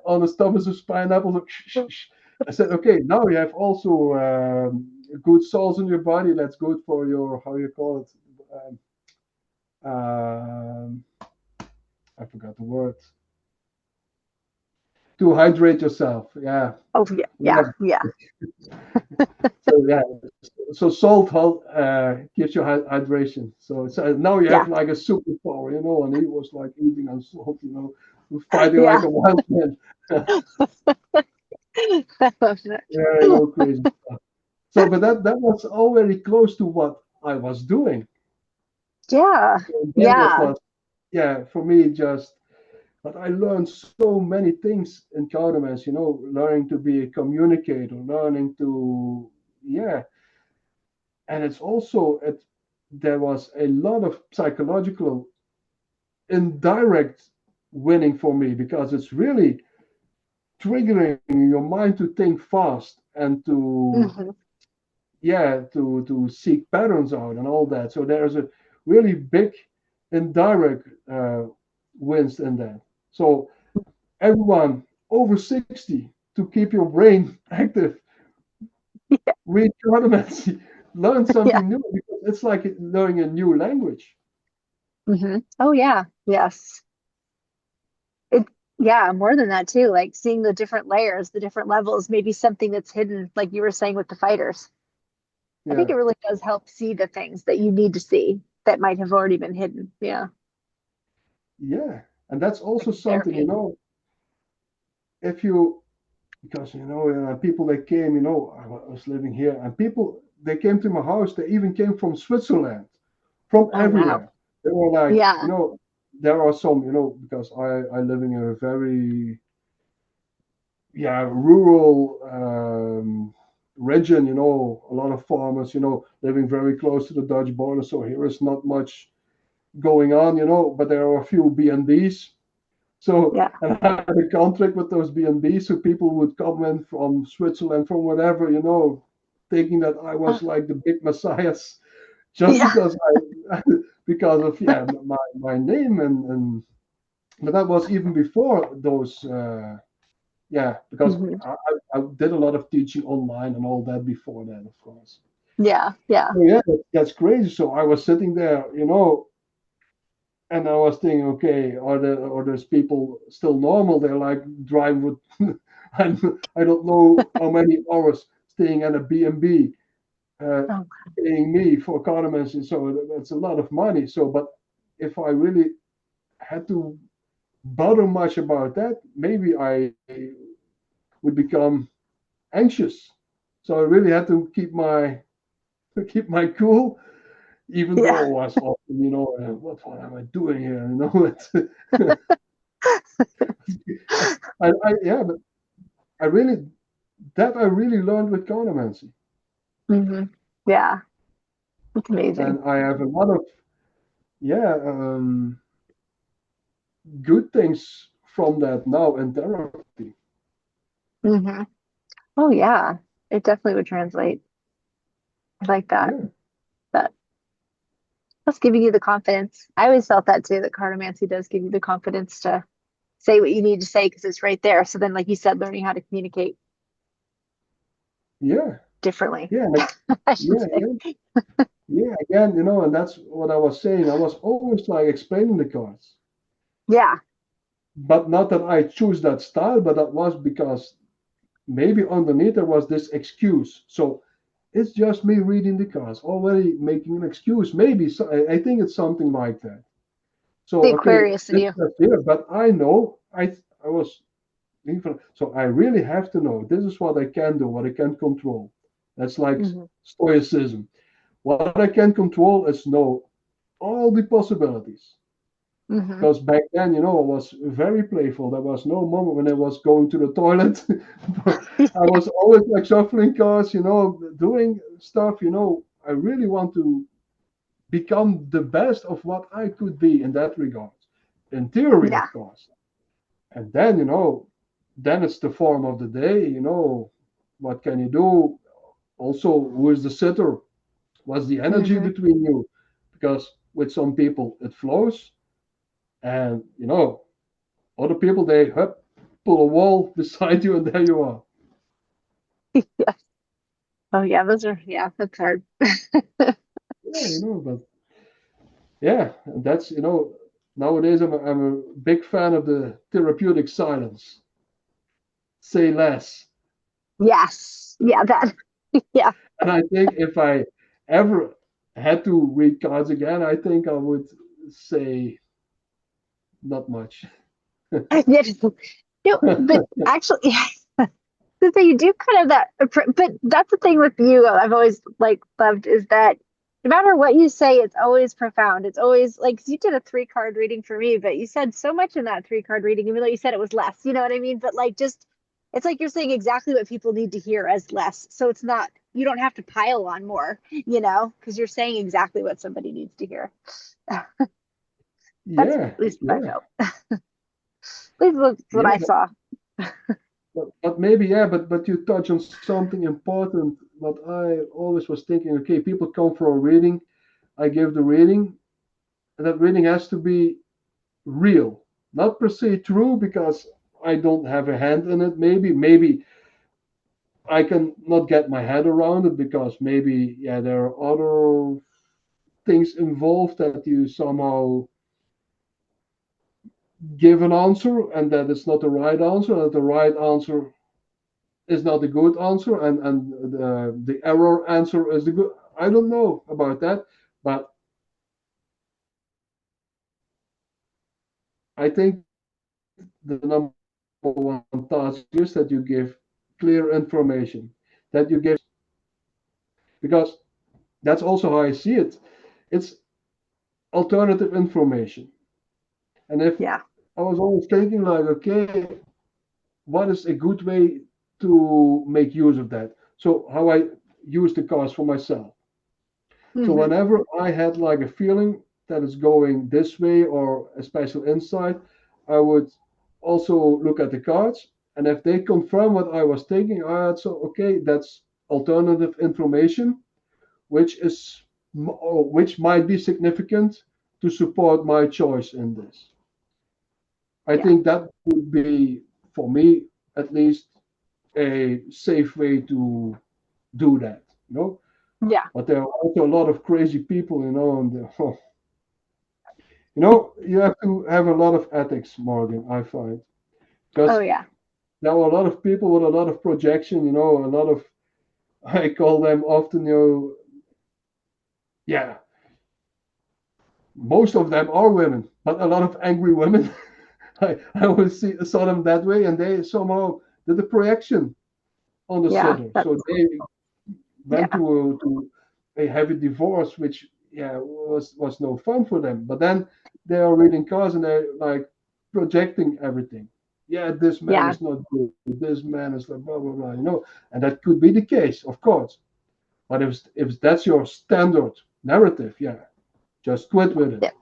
on the stomach of pineapple. Like, shh, shh, shh. I said, okay, now you have also good salts in your body. That's good for your, how you call it? Um, I forgot the word. To hydrate yourself. Yeah. oh yeah, Yeah. yeah, yeah, So yeah, so salt gives you hydration. So now you yeah, have like a superpower, and he was like eating on salt, fighting like yeah. a wild man. Yeah, I love that. crazy. So, but that was already close to what I was doing. Yeah, And then it yeah. was, yeah, for me just. But I learned so many things in cartomancy, learning to be a communicator, learning to, yeah, and it's also there was a lot of psychological indirect winning for me because it's really triggering your mind to think fast and to, Hmm. yeah, to seek patterns out and all that. So there's a really big indirect wins in that. So everyone over 60, to keep your brain active, read cartomancy, learn Yeah. something new, because it's like learning a new language. Oh yeah. Yes. It, yeah, more than that too. Like seeing the different layers, the different levels, maybe something that's hidden, like you were saying with the fighters. I think Yeah, it really does help see the things that you need to see that might have already been hidden. Yeah. yeah, and that's Like also in something, therapy. if you, because people that came, I was living here, and people they came to my house. They even came from Switzerland, from Oh wow. everywhere. They were like, Yeah. there are some, because I living in a very, yeah, rural region. A lot of farmers, living very close to the Dutch border. So here is not much going on, but there are a few B&Bs. So, Yeah. and I had a contract with those B&Bs, so people would come in from Switzerland, from whatever, thinking that I was like the big messiahs, just Yeah. because because of, yeah, my name, and but that was even before those, yeah, because Hmm. I did a lot of teaching online and all that before that, of course. Yeah. Yeah. So yeah, that's crazy. So I was sitting there, and I was thinking, okay, are those people still normal? They're like driving with, I don't know how many hours staying at a B&B, uh, Oh. paying me for condiments, and so that's a lot of money. So, but if I really had to bother much about that, maybe I would become anxious. So I really had to keep my cool, even though Yeah. I was often, what am I doing here? It's, yeah, but I really I really learned with cartomancy, Hmm. Yeah. It's amazing. and I have a lot of, yeah, good things from that now in therapy. Hmm. Oh yeah. It definitely would translate. I like that. Yeah, That that's giving you the confidence. I always felt that too, that cartomancy does give you the confidence to say what you need to say because it's right there. So then, like you said, learning how to communicate yeah, differently, yeah, I should yeah, say. yeah. Again, and that's what I was saying. I was always like explaining the cards, Yeah, but not that I choose that style, but that was because maybe underneath there was this excuse. So it's just me reading the cards, already making an excuse. Maybe, so, I think it's something like that. So the okay, Aquarius in this you. is here, but I know I was. So I really have to know this is what I can do, what I can control. That's like Hmm. stoicism. What I can control is know all the possibilities. Hmm. Because back then, I was very playful. There was no moment when I was going to the toilet. I was always like shuffling cards, doing stuff. I really want to become the best of what I could be in that regard. In theory, Yeah. of course. And then, then it's the form of the day, what can you do? Also, who is the sitter? What's the energy Hmm. between you? Because with some people it flows, and other people they pull a wall beside you, and there you are. Yeah. Oh yeah, those are, yeah, that's hard. Yeah, but yeah, and that's nowadays I'm a big fan of the therapeutic silence. Say less. Yes. Yeah, that. Yeah. And I think if I ever had to read cards again, I think I would say not much. Yeah. No, but actually, so you do kind of that, but that's the thing with you. I've always like loved is that no matter what you say, it's always profound. It's always like 'cause you did a 3 card reading for me, but you said so much in that 3 card reading, even though you said it was less. You know what I mean? But like, just it's like you're saying exactly what people need to hear as less. So it's not you don't have to pile on more. Because you're saying exactly what somebody needs to hear. That's at Yeah, least what I yeah, felt. At least that's what yeah. I saw. But maybe yeah. But you touch on something important. What I always was thinking. Okay, people come for a reading. I give the reading, and that reading has to be real, not per se true, because I don't have a hand in it. Maybe I can not get my head around it because maybe yeah there are other things involved that you somehow give an answer and that it's not the right answer, that the right answer is not the good answer, and the error answer is the good. I don't know about that, but I think the number one task is that you give clear information, that you give because that's also how I see it. It's alternative information. And if Yeah. I was always thinking like, okay, what is a good way to make use of that? So how I use the cards for myself. So Hmm. whenever I had like a feeling that it's going this way or a special insight, I would also look at the cards. And if they confirm what I was thinking, I had so okay, that's alternative information, which might be significant to support my choice in this. I Yeah. think that would be, for me at least, a safe way to do that. Yeah. But there are also a lot of crazy people, and you have to have a lot of ethics, Morgan, I find. Oh Because yeah. there are a lot of people with a lot of projection, a lot of, I call them often, yeah, most of them are women, but a lot of angry women. I always saw them that way, and they somehow did a projection on the Yeah. sitter. That's So they went yeah. to a heavy divorce, which yeah was no fun for them. But then they are reading cards and they're like projecting everything. Yeah, this man Yeah. is not good. This man is like blah blah blah. And that could be the case, of course. But if that's your standard narrative, yeah, just quit with it. Yeah.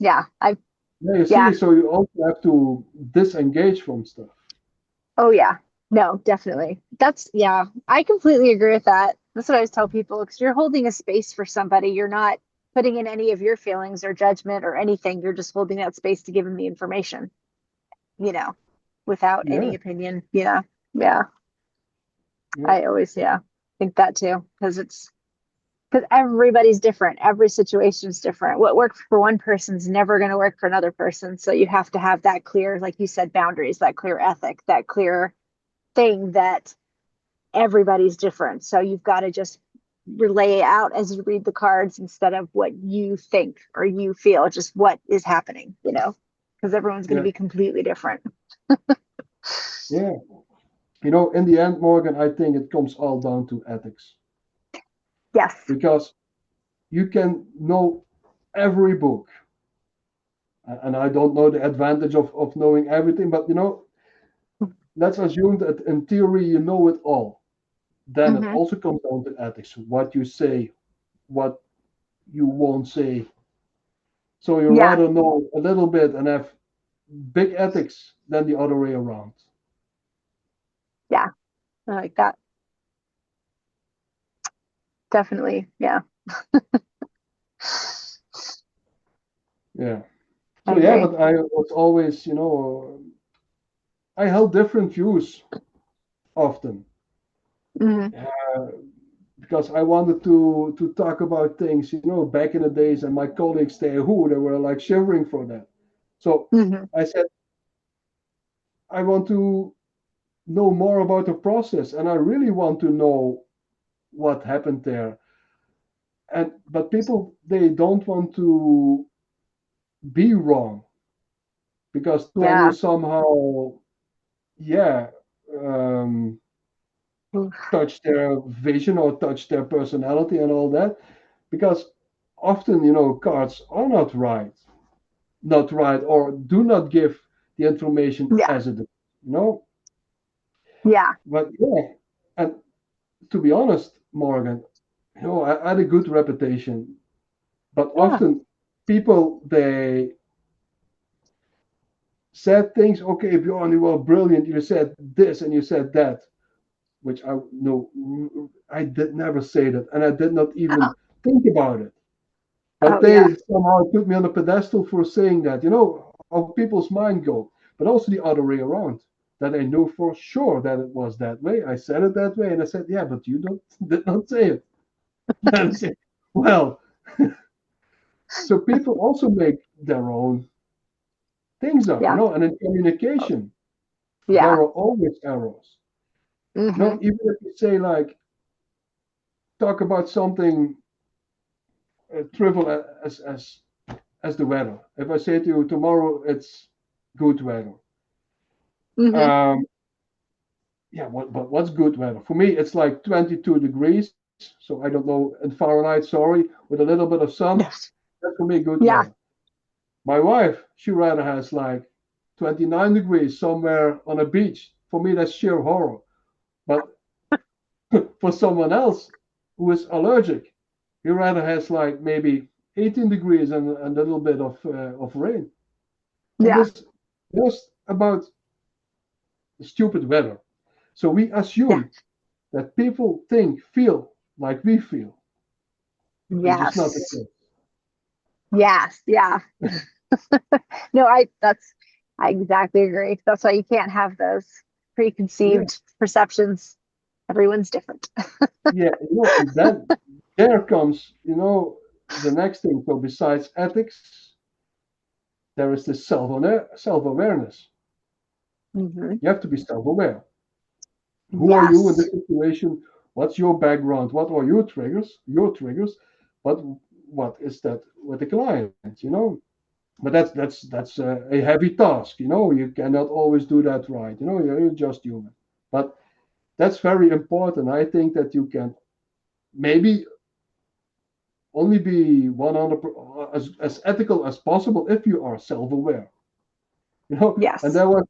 Yeah. I Yeah, you see, yeah. so you also have to disengage from stuff. Oh yeah. No, definitely. That's yeah. I completely agree with that. That's what I always tell people because you're holding a space for somebody. You're not putting in any of your feelings or judgment or anything. You're just holding that space to give them the information, you know, without Yeah, any opinion. Yeah. Yeah. yeah, I always, yeah, think that too. Because everybody's different. Every situation's different. What works for one person's never going to work for another person. So you have to have that clear, like you said, boundaries, that clear ethic, that clear thing that everybody's different. So you've got to just relay out as you read the cards instead of what you think or you feel, just what is happening, because everyone's going to yeah. be completely different. Yeah. In the end, Morgan, I think it comes all down to ethics Yes. because you can know every book, and I don't know the advantage of knowing everything, but let's assume that in theory you know it all. Then it Hmm. also comes down to ethics, what you say, what you won't say. So you Yeah. rather know a little bit and have big ethics than the other way around. Yeah. I like that. Definitely. Yeah. Yeah. I So yeah, agree. but I was always, I held different views often. Hmm. Uh, because I wanted to talk about things, back in the days, and my colleagues there, they were like shivering for that. So Hmm. I said, I want to know more about the process, and I really want to know what happened there. And but people, they don't want to be wrong because then you Yeah. somehow, yeah, um, Oof. touch their vision or touch their personality and all that. Because often, cards are not right, or do not give the information Yeah. as it is, you know. Yeah. But yeah, and to be honest, Morgan, I had a good reputation, but Yeah. often people, they said things. Okay, Bjorn, you were brilliant. You said this and you said that, which I no, I did never say that, and I did not Oh, even think about it. But oh yeah. they somehow put me on a pedestal for saying that. How people's mind go. But also the other way around. That I knew for sure that it was that way. I said it that way, and I said, "Yeah, but you don't did not say it." And I said, "Well, so people also make their own things up, Yeah. and in Oh, communication, there yeah. are always errors. Hmm. Even if you say like talk about something trivial as the weather. If I say to you tomorrow it's good weather, Hmm. um, yeah, what's good weather? For me, it's like 22 degrees. So I don't know in Fahrenheit, sorry, with a little bit of sun. Yes. That's for me good Yeah. weather. My wife, she rather has like 29 degrees somewhere on a beach. For me, that's sheer horror. But for someone else who is allergic, he rather has like maybe 18 degrees and a little bit of rain. And Yeah. this just about stupid weather. So we Yeah. assume that people think, feel like we feel, which is not the Yes. case. Yes. Yeah. No, I exactly agree. That's why you can't have those Yeah, preconceived perceptions. Everyone's different. yeah, and then there comes, the next thing. So besides ethics, there is this self-awareness. Hmm. You have to be self-aware. Who are you in Yes. this situation? What's your background? What are your triggers? But what is that with the client? But that's a heavy task. You cannot always do that right. You're just human. But that's very important. I think that you can maybe only be 100 as ethical as possible if you are self-aware. And Yes. there was,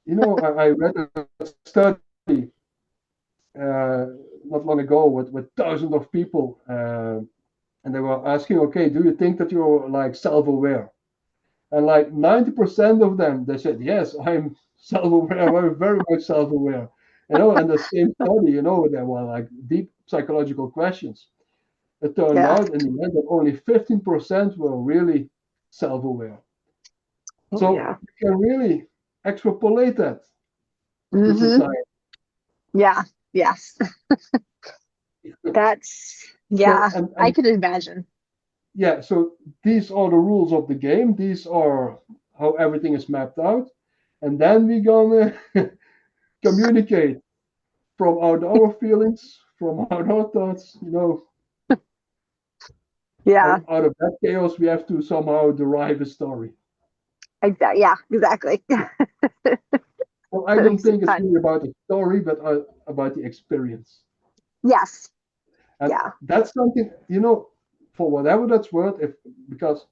I read a study not long ago with thousands of people, and they were asking, okay, do you think that you're like self-aware? And like 90% of them, they said, yes, I'm self-aware. I'm very much self-aware. And the same study, there were like deep psychological questions. It turned Yeah. out in the end that only 15% were really self-aware. Oh So yeah. you can really extrapolate that to Hmm. society. Yeah. Yes. That's So yeah. and I and could imagine. yeah, so these are the rules of the game. These are how everything is mapped out. And then we're gonna communicate from our feelings, from our thoughts, Yeah. and out of that chaos, we have to somehow derive a story. Exactly. Yeah. Exactly. Well, I That don't makes it think it's fun. really about the story, but about the experience. Yes. And Yeah. that's something, for whatever that's worth, if because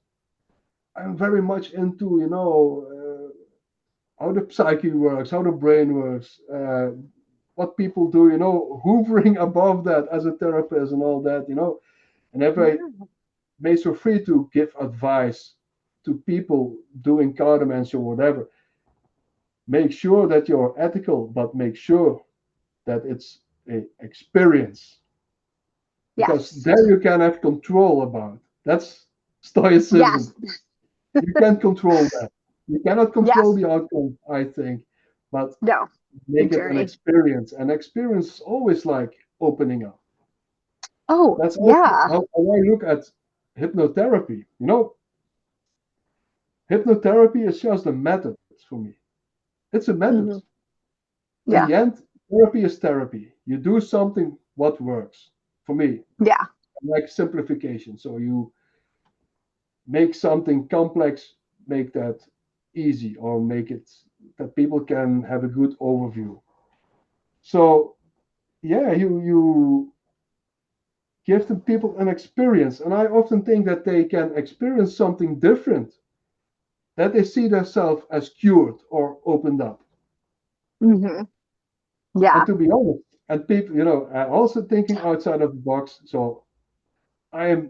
I'm very much into, how the psyche works, how the brain works, what people do, hoovering above that as a therapist and all that, and if I Yeah. may so free to give advice to people doing cartomancy or whatever, make sure that you're ethical, but make sure that it's a experience because Yes. there you can have control about. That's Yes. stoicism. You can control that. You cannot control Yes. the outcome, I think, but No. The make it an journey. experience. An experience is always like opening up. Oh, That's also yeah. how I look at hypnotherapy. Hypnotherapy is just a method for me. It's a method. Hmm. In Yeah. the end, therapy is therapy. You do something what works. For me, Yeah. I like simplification. So you make something complex, make that easy, or make it that people can have a good overview. So yeah, you give the people an experience, and I often think that they can experience something different, that they see themselves as cured or opened up. Hmm. And Yeah. to be honest, and people, are also thinking outside of the box. So I am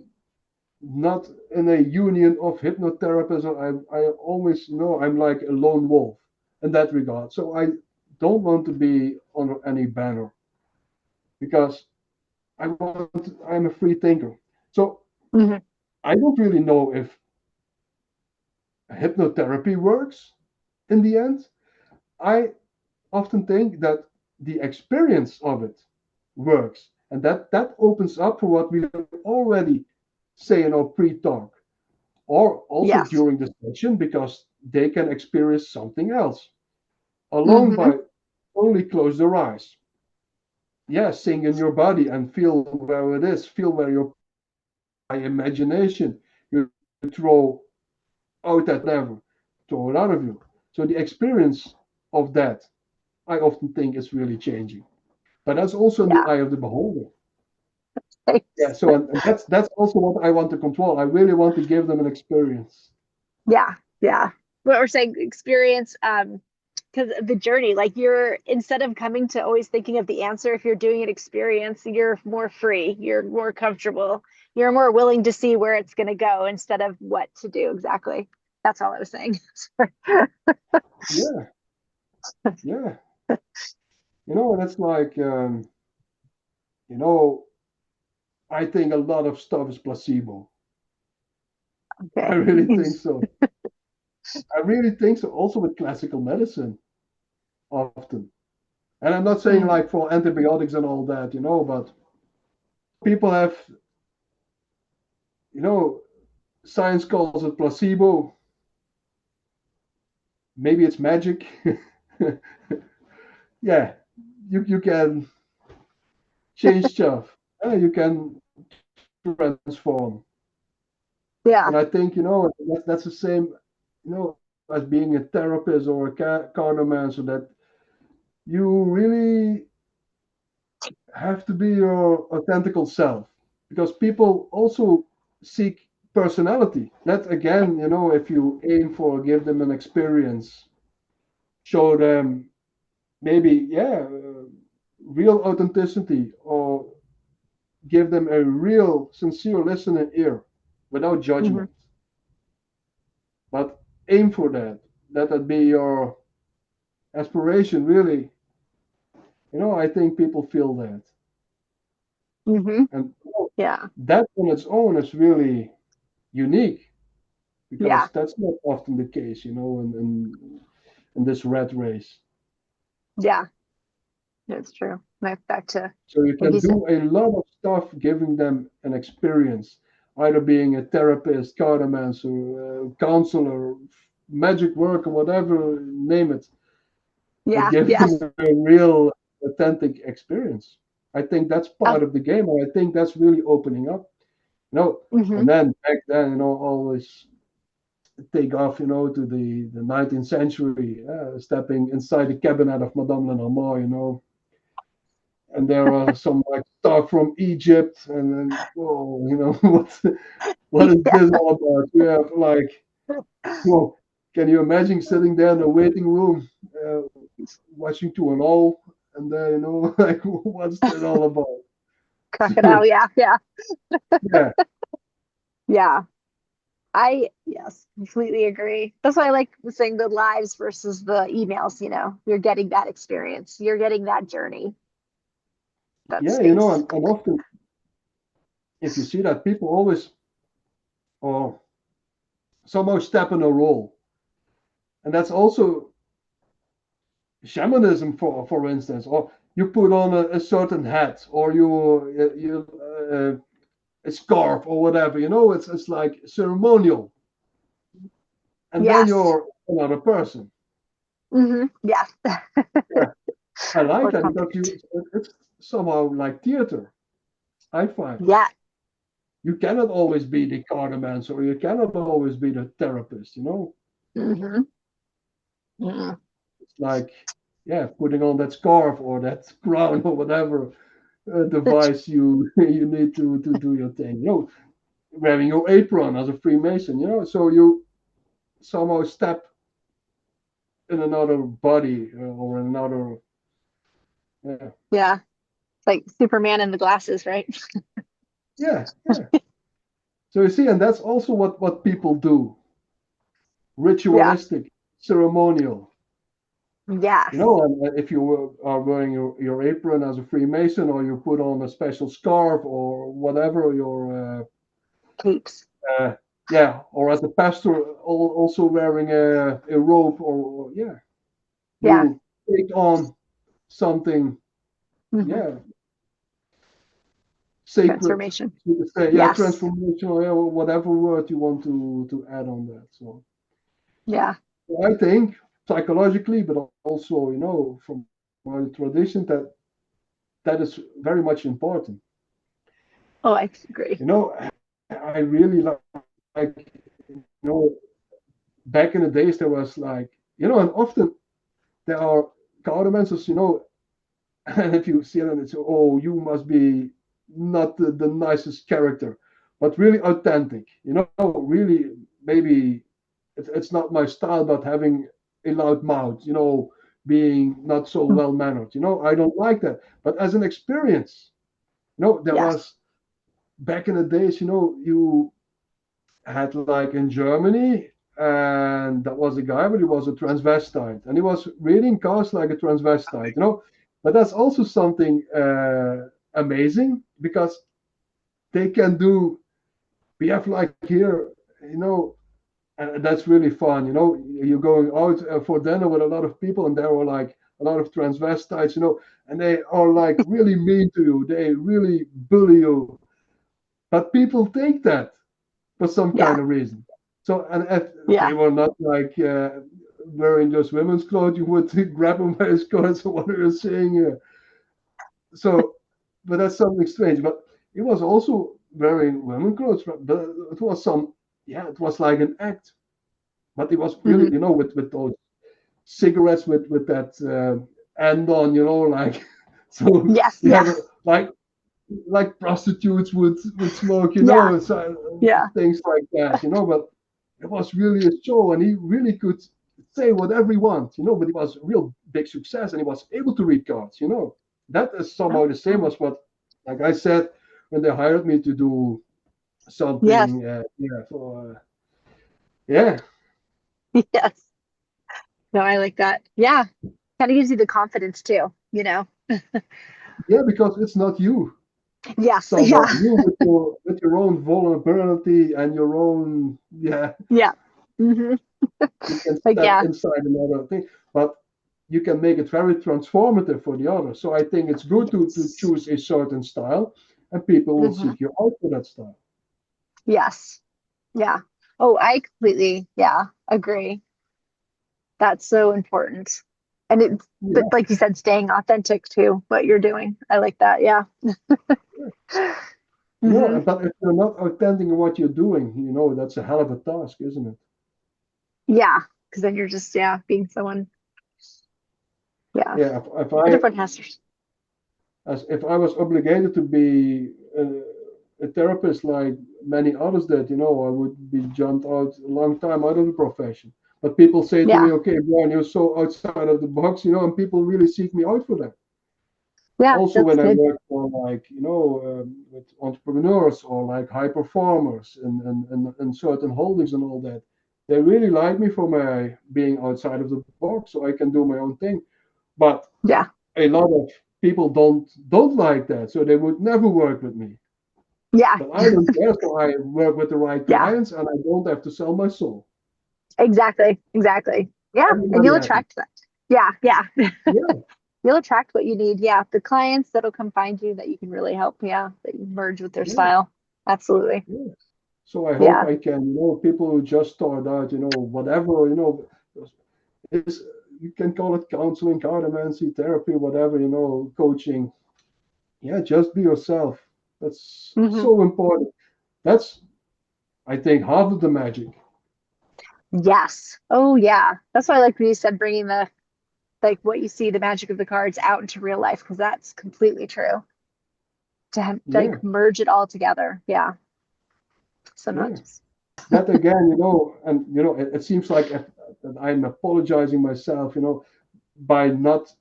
not in a union of hypnotherapists. I always know I'm like a lone wolf in that regard. So I don't want to be under any banner because I'm a free thinker. So Hmm. I don't really know if hypnotherapy works in the end. I often think that the experience of it works, and that opens up for what we already say in our pre-talk, or also Yes. during the session, because they can experience something else alone Hmm. by only close their eyes. Yeah, sing in your body and feel where it is, feel where your by imagination you throw out that whatever, throw it out of you. So the experience of that, I often think, is really changing. But that's also in the Yeah. eye of the beholder. Yeah. Thanks. So and that's also what I want to control. I really want to give them an experience. Yeah. Yeah. What we're saying, experience, because the journey, like you're instead of coming to always thinking of the answer, if you're doing an experience, you're more free, you're more comfortable, you're more willing to see where it's going to go instead of what to do exactly. That's all I was saying. Yeah. Yeah. And it's like you know, I think a lot of stuff is placebo. I Okay. really think so. I really think so. Also with classical medicine, often. And I'm not saying Mm. like for antibiotics and all that, but people have, you know, science calls it placebo. Maybe it's magic. Yeah, you can change stuff. You can transform. Yeah. And I think, that's the same, as being a therapist or a cartomancer, that you really have to be your authentic self because people also seek personality. That again, if you aim for give them an experience, show them maybe, yeah, real authenticity, or give them a real sincere listening ear without Hmm. judgment, but aim for that. Let that be your aspiration, really. I think people feel that. Hmm. And Yeah. that on its own is really unique Yeah. because that's not often the case, in this rat race. Yeah. That's true. Back to, So you like can you said. do a lot of stuff giving them an experience, either being a therapist, cartomancer, counselor, magic worker, whatever, name it, but Yeah. give Yes. them a real authentic experience. I think that's Oh. part of the game, and I think that's really opening up. Hmm. And then back then, always take off, to the 19th century, stepping inside the cabinet of Madame Lenormand, and there are some like stuff from Egypt, and then whoa, what is Yeah. this all about? You have like, whoa, can you imagine sitting there in the waiting room, watching to an all, and then like what's that all about? Crocodile. So Yeah. Yeah. yeah, Yeah. Yes, completely agree. That's why I like saying the lives versus the emails, you're getting that experience. You're getting that journey, that yeah, space. and often if you see that people always or somehow step in a role, and that's also shamanism, for instance, or you put on a certain hat, or you a scarf or whatever. It's like ceremonial, and then Yes. you're another person. Yeah. Yeah, I like Or that because complete. it's somehow like theater. I find Yeah. you cannot always be the cartomancer, or you cannot always be the therapist. hmm hmm It's like, yeah, putting on that scarf or that crown or whatever device you need to do your thing. Wearing your apron as a Freemason. So you somehow step in another body, or another. Yeah, Yeah. It's like Superman in the glasses, right? yeah, yeah. So you see, and that's also what people do: Yeah. ritualistic, ceremonial. Yes. And if you are wearing your apron as a Freemason, or you put on a special scarf or whatever, Capes. uh, yeah, or as a pastor, also wearing a robe, or yeah, Yeah. you take on something, hmm yeah, sacred, Transformation. so to say, yeah, Yes. transformational, yeah, whatever word you want to add on that. Yeah. So I think psychologically, but also, from my tradition, that is very much important. Oh, I agree. You know, I really like, back in the days there was like, and often there are cartomancers, and if you see them, it's, oh, you must be not the nicest character, but really authentic. Really, maybe it's not my style, but having a loud mouth, being not so Mm. well mannered. I don't like that. But as an experience, there Yes. was back in the days, you had like in Germany, and that was a guy, but he was a transvestite, and he was reading cast like a transvestite, But that's also something amazing, because they can do. We have like here, and that's really fun. You're going out for dinner with a lot of people, and there were like a lot of transvestites, and they are like really mean to you. They really bully you, but people take that for some Yeah. kind of reason. So, and if they Yeah. were not like wearing just women's clothes, you would grab him by his coat. So, what are you saying here? So, but that's something strange. But he was also wearing women's clothes. But it was yeah, it was like an act. But it was really, hmm with those cigarettes with that end on, like, so Yes. he Yeah. had like prostitutes would smoke, Yeah. so, Yeah. things like that, But it was really a show, and he really could say whatever he wants, But he was a real big success, and he was able to read cards, That is somehow the same Oh. as what, like I said, when they hired me to do Yes. something, yeah, for yeah, Yes. No, I like that. Yeah. Kind of gives you the confidence too. yeah, because it's not you. Yes. Somehow Yeah. you with your own vulnerability and your own, yeah, Yeah. hmm you can Like, step yeah. inside another thing, but you can make it very transformative for the other. So I think it's good to Yes. choose a certain style, and people will hmm seek you out for that style. Yes. Yeah. Oh, I completely, yeah, agree. That's so important. And but Yeah, like you said, staying authentic to what you're doing. I like that. Yeah. hmm but if you're not authentic in what you're doing, that's a hell of a task, isn't it? Yeah, because then you're just being someone. Yeah, Yeah, a different hazard. if I was obligated to be a therapist like many others did, I would be jumped out a long time out of the profession. But people say to me, Yeah, okay, Bjorn, you're so outside of the box, and people really seek me out for that. yeah, Also, that's when I good. work for like, with entrepreneurs or like high performers and certain holdings and all that, they really like me for my being outside of the box so I can do my own thing. But Yeah, a lot of people don't like that, so they would never work with me. yeah, But I don't care, so I work with the right yeah. clients, and I don't have to sell my soul. Exactly, exactly. Yeah, and Everybody you'll happy. attract that. Yeah, yeah. Yeah, You'll attract what you need. Yeah, the clients that'll come find you that you can really help. Yeah, that you merge with their yeah, style. Absolutely. yeah. So I hope Yeah. I can, people who just start out, whatever, is you can call it counseling, cartomancy, therapy, whatever, coaching. Yeah, just be yourself. That's Hmm. so important. That's, I think, half of the magic. Yes. Oh, yeah. That's why I like when you said bringing the like what you see, the magic of the cards out into real life, because that's completely true. To have Yeah, like merge it all together. Yeah. So not yeah. just. That again, and it seems like that I'm apologizing myself, by not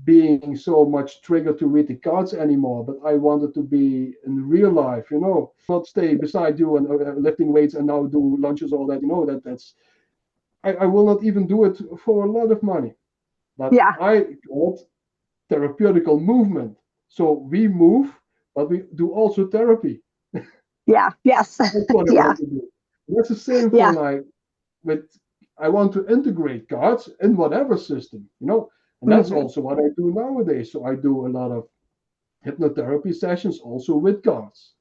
being so much triggered to read the cards anymore. But I wanted to be in real life, not stay beside you and lifting weights and now do lunches, all that. That's I will not even do it for a lot of money. But Yeah. I call it therapeutical movement. So we move, but we do also therapy. Yeah. Yes. That's what I Yeah. want to do. And that's the same for Yeah. like with I want to integrate cards in whatever system, and that's Hmm. also what I do nowadays. So I do a lot of hypnotherapy sessions also with cards.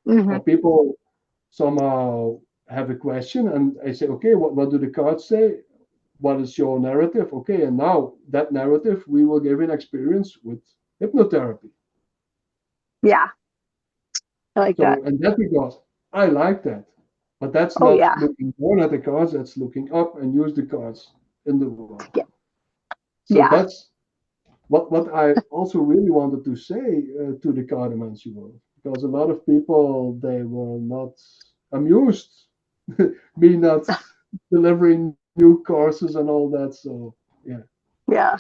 Hmm. But people somehow have a question and I say, okay, what do the cards say? What is your narrative? Okay, and now that narrative we will give an experience with hypnotherapy. Yeah. I like that. So in that regard, I like that. But that's Oh, not yeah. looking down at the cards, that's looking up and use the cards in the world. Yeah. So Yeah. that's what I also really wanted to say to the cartomancy world, because a lot of people they were not amused me not delivering new courses and all that. So yeah, Yeah.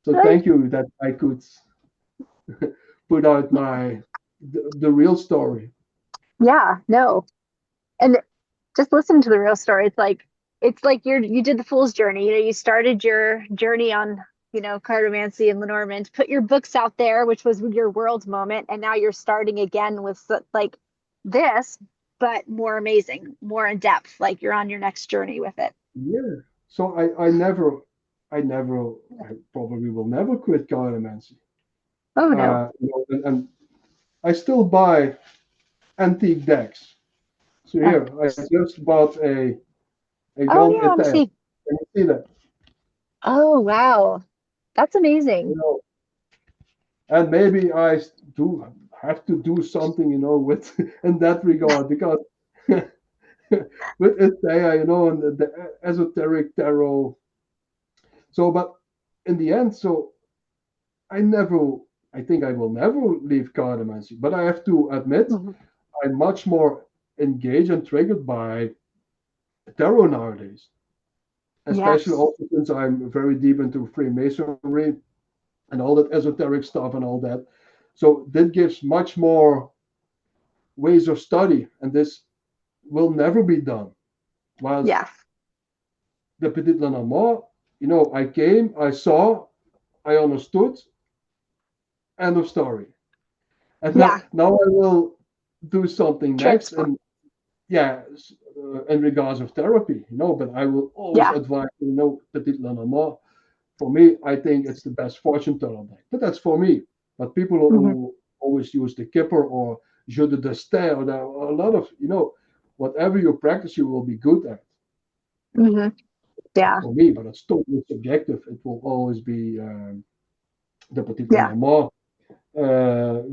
so thank Right. you that I could put out the real story. Yeah. No. And just listen to the real story. It's like you did the fool's journey. You started your journey on, cartomancy and Lenormand, put your books out there, which was your world moment, and now you're starting again with like this, but more amazing, more in depth. Like you're on your next journey with it. Yeah. So I probably will never quit cartomancy. Oh no. And I still buy antique decks. So And here, I just bought a oh gold yeah, let me Ethereum. see. Can you see that? Oh wow. That's amazing. You know, and maybe do have to do something, with in that regard, because with Ethereum, and the esoteric tarot. So, but in the end, so I never, I think I will never leave cartomancy. But I have to admit, Mhm. I'm much more engaged and triggered by tarot nowadays, especially Yes. also since I'm very deep into Freemasonry and all that esoteric stuff and all that. So that gives much more ways of study, and this will never be done. Whilst Yes. the Petit Lenormand, I came, I saw, I understood, end of story. And now, Yeah. now I will do something next, Transform. and yeah, in regards of therapy, but I will always Yeah. advise, Petit Lenormand. For me, I think it's the best fortune teller deck, but that's for me. But people Hmm. who always use the Kipper or Jeu de Destin, or there are a lot of, whatever you practice, you will be good at. Hmm. Yeah. For me, but it's totally subjective. It will always be the Petit Yeah. Lenormand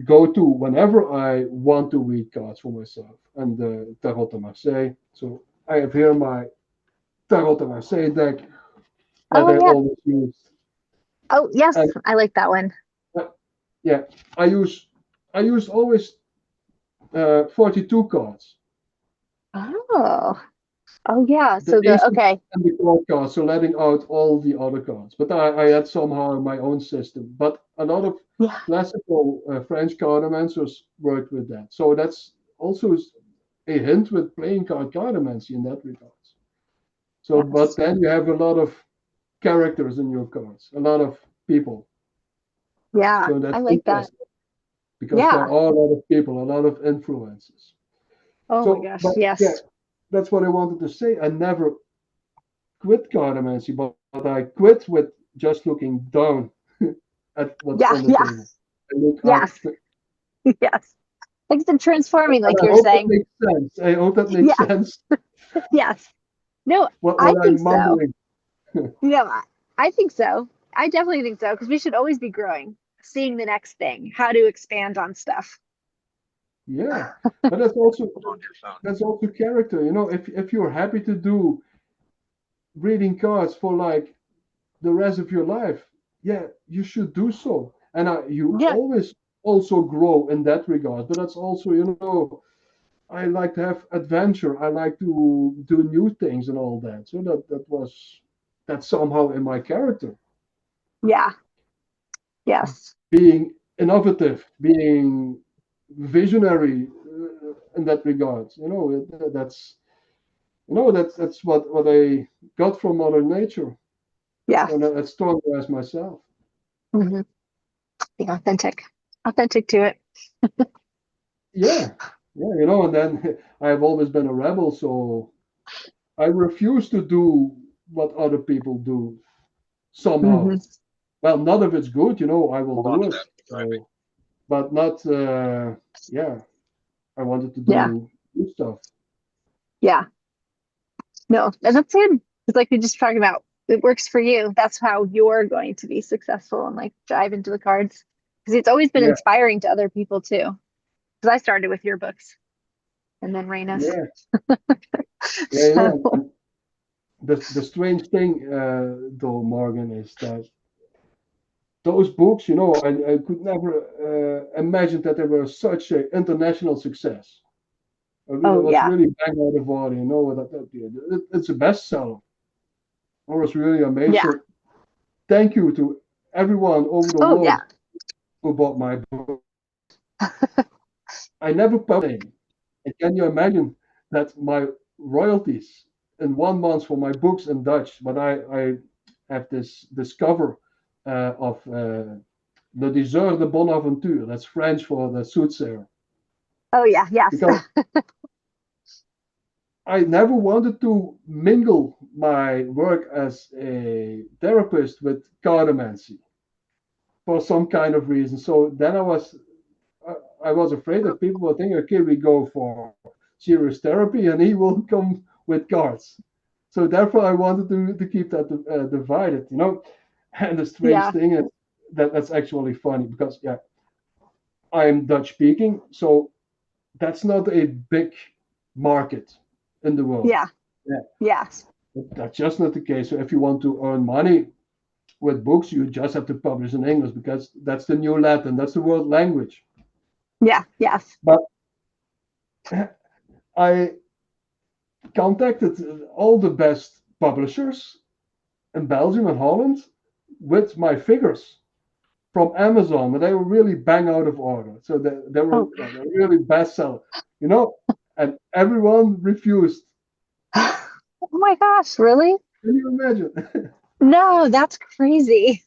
go to whenever I want to read cards for myself, and the Tarot de Marseille. So I have here my Tarotamacé deck that Oh I yeah. always used. Oh yes, And I like that one. uh, yeah, I use I used always 42 cards, Oh. Oh yeah. the So the ace okay. and the core cards, so letting out all the other cards. But I had somehow my own system. But a lot of Yeah. classical French cartomancers worked with that. So that's also a hint with playing cartomancy in that regard. So, but Yes. then you have a lot of characters in your cards, a lot of people. Yeah. So I that's like that. interesting because there are Yeah. a lot of people, a lot of influences. Oh my So, gosh. but yeah, Yes. that's what I wanted to say. I never quit cartomancy, but I quit with just looking down at what's Yeah. on the Yeah. table. I look up. Yes. Yes. Like the transforming, And like I you're hope that saying. makes sense. I hope that makes Yeah. sense Yes. No, I what think I'm so. mumbling. No, I think so. I definitely think so because we should always be growing, seeing the next thing, how to expand on stuff. Yeah, but that's also character. If you're happy to do reading cards for like the rest of your life, yeah, you should do so. And you Yeah. always also grow in that regard. But that's also, I like to have adventure. I like to do new things and all that. So that's somehow in my character. Yeah. Yes. Being innovative, being visionary in that regard. That's what I got from Mother Nature. So Yes. that's stronger as myself. Hmm. Being authentic. Authentic to it. Yeah, yeah, and then I've always been a rebel, so I refuse to do what other people do Hmm. somehow. Well, none of it's good, I will do it. So, but not, yeah, I wanted to Yeah. do good stuff. Yeah. No, and that's good. It's like we just talking about it works for you. That's how you're going to be successful and like dive into the cards. Because it's always been Yeah, inspiring to other people too. Because I started with your books and then Raina's. yeah, yeah, So, and the strange thing, though, Morgan, is that those books, I could never imagine that they were such an international success. It oh was yeah. really bang out of water, it's a bestseller. I was really amazed. Yeah. So thank you to everyone over the Oh yeah. world who bought my book. I never published it. And can you imagine that my royalties in 1 month for my books in Dutch, but I have this cover of Le Diseur de Bonaventure. That's French for the soothsayer. Oh yeah. Yes. Because I never wanted to mingle my work as a therapist with cartomancy for some kind of reason. So then I was afraid that people would think, okay, we go for serious therapy, and he will come with cards. So therefore, I wanted to keep that divided. And the strange Yeah. thing is that's actually funny because yeah, I'm Dutch speaking, so that's not a big market in the world. Yeah. Yeah, Yes. that's just not the case. So if you want to earn money with books, you just have to publish in English because that's the new Latin, that's the world language. Yeah. Yes. But I contacted all the best publishers in Belgium and Holland with my figures from Amazon, but they were really bang out of order. So they were Oh. they were really bestseller, you know, and everyone refused. Oh my gosh, really? Can you imagine? No, that's crazy.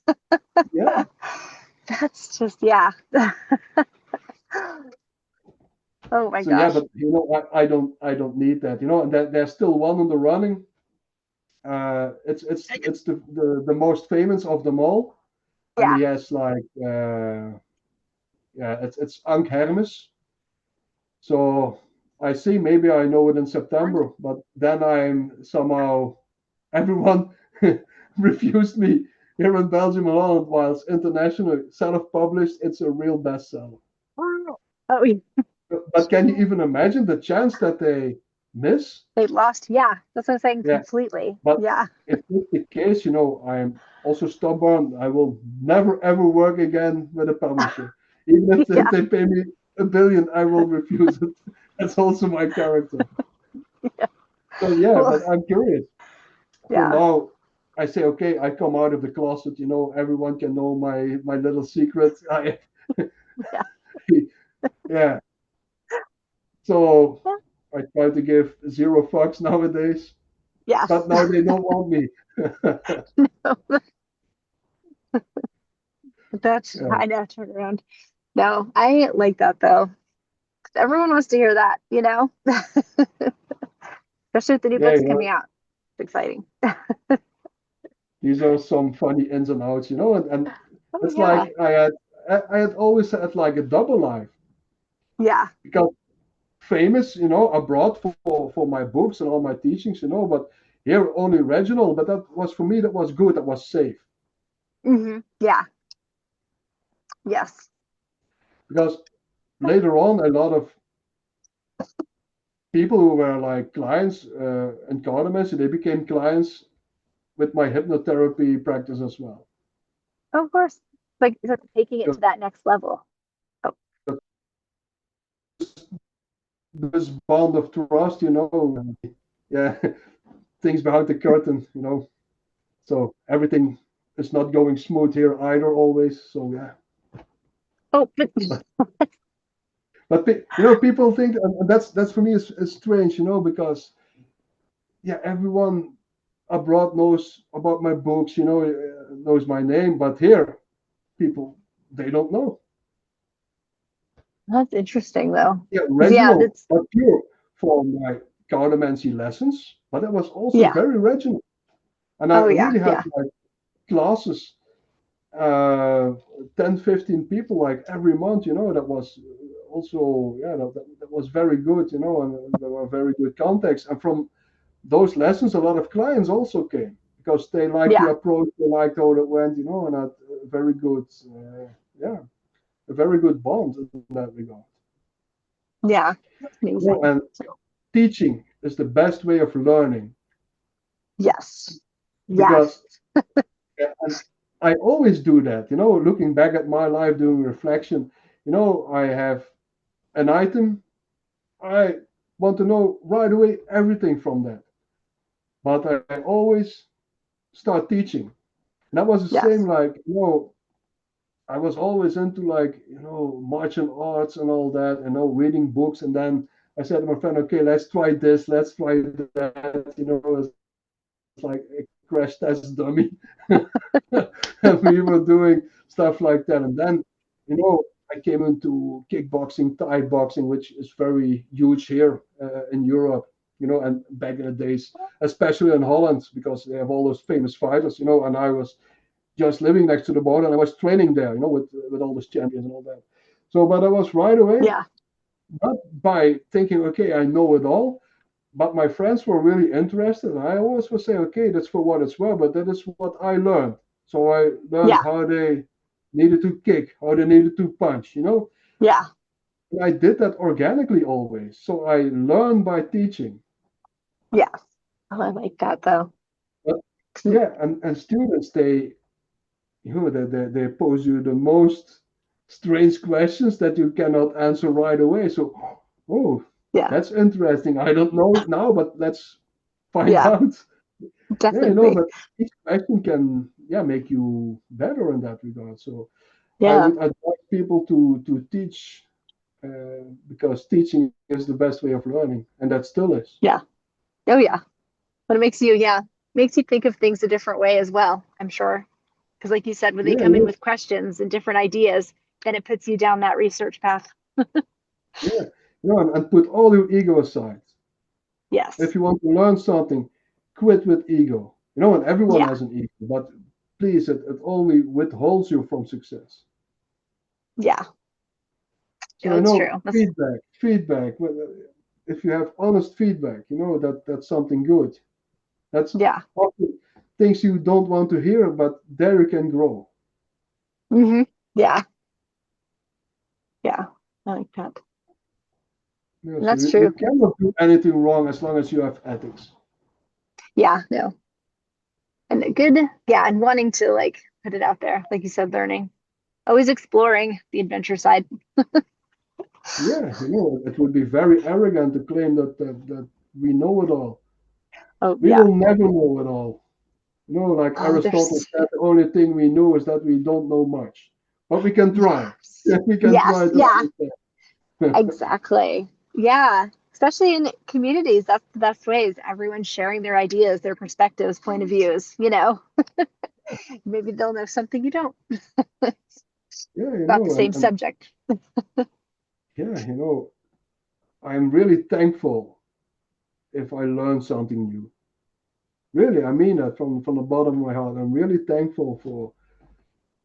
Yeah. That's just yeah. Oh my So yeah, gosh. but I don't need that, and that there's still one in the running. It's the most famous of them all, and Yeah. he has like yeah, it's Ank Hermes. So I see maybe I know it in September, but then I'm somehow everyone refused me here in Belgium and Holland, whilst international self-published, it's a real bestseller. Oh, yeah. But can you even imagine the chance that they miss. They lost. Yeah, that's what I'm saying Yeah, completely. but Yeah. if it's the case, I am also stubborn. I will never ever work again with a publisher. Even if Yeah. they pay me a billion, I will refuse it. That's also my character. Yeah. So yeah, Well, but I'm curious. So yeah. now I say, okay, I come out of the closet. Everyone can know my little secret. Yeah. Yeah. So Yeah. I try to give zero fucks nowadays, Yes. but now they don't want me. That's Yeah. I know turn around. No, I like that though. 'Cause everyone wants to hear that, especially with the new Yeah, books coming out. It's exciting. these are some funny ins and outs, and Oh it's yeah. like I had always had like a double life Yeah. because famous, abroad for my books and all my teachings, but here only regional, but that was for me that was good, that was safe Yeah. Yes. because later on a lot of people who were like clients in cartomancy, they became clients with my hypnotherapy practice as well. Of course. Like it's like taking it to that next level. Oh, This bond of trust, yeah, things behind the curtain, So everything is not going smooth here either always. So yeah, oh, but but people think, and that's for me is strange, because yeah, everyone abroad knows about my books, knows my name, but here people they don't know. that's interesting though. Yeah, 'Cause, yeah, regional, that's but pure for my cartomancy lessons, but it was also yeah. very regional, and I Oh yeah, really had yeah. like classes 10 15 people like every month, that was also, yeah, that was very good, and there were very good contacts, and from those lessons a lot of clients also came because they liked the Yeah. approach, they liked how it went, and had a very good, yeah, a very good bond in that regard. Yeah. That's amazing. And teaching is the best way of learning Yes. because, Yes. and I always do that, looking back at my life doing reflection, I have an item. I want to know right away everything from that. But I always start teaching. And that was the same, Yes. like, I was always into like, martial arts and all that, reading books. And then I said to my friend, okay, let's try this, let's try that, it's like a crash test dummy. And we were doing stuff like that. And then, I came into kickboxing, Thai boxing, which is very huge here in Europe, and back in the days, especially in Holland, because they have all those famous fighters, and I was just living next to the border and I was training there, with all those champions and all that. So, but I was right away, Yeah. not by thinking, okay, I know it all, but my friends were really interested. And I always would say, okay, that's for what it's worth, but that is what I learned. So I learned Yeah. how they needed to kick, how they needed to punch, Yeah. And I did that organically always. So I learned by teaching. Yes. Oh, I like that though. But yeah, and students, they pose you the most strange questions that you cannot answer right away. So, oh, Yeah. that's interesting. I don't know it now, but let's find Yeah. out. Yeah, Definitely. but each question can, yeah, make you better in that regard. So I Yeah. would advise people to teach because teaching is the best way of learning, and that still is. Yeah. Oh yeah. But it makes you, yeah, makes you think of things a different way as well, I'm sure. Because like you said, when they Yeah, come in it is. with questions and different ideas, then it puts you down that research path. Yeah, and put all your ego aside. If Yes. you want to learn something, quit with ego. And everyone Yeah. has an ego, but please, it only withholds you from success. Yeah. So, Yeah, that's true. That's feedback. If you have honest feedback, that's something good. That's yeah. often things you don't want to hear, but there you can grow. Hmm. Yeah. Yeah. I like that. Yeah, so That's you true. cannot do anything wrong as long as you have ethics. Yeah, no. And a good, yeah, and wanting to like put it out there, like you said, learning, always exploring the adventure side. Yeah, it would be very arrogant to claim that we know it all. Oh, We yeah. will never know it all. Like Oh, Aristotle there's, said, the only thing we know is that we don't know much. But we can try. yes. We can Yes, try to yeah, understand. exactly. Yeah. Especially in communities, that's the best ways. Everyone's sharing their ideas, their perspectives, point of views, Maybe they'll know something you don't Yeah, about the same and subject. yeah, I'm really thankful if I learn something new. Really, I mean that from the bottom of my heart. I'm really thankful for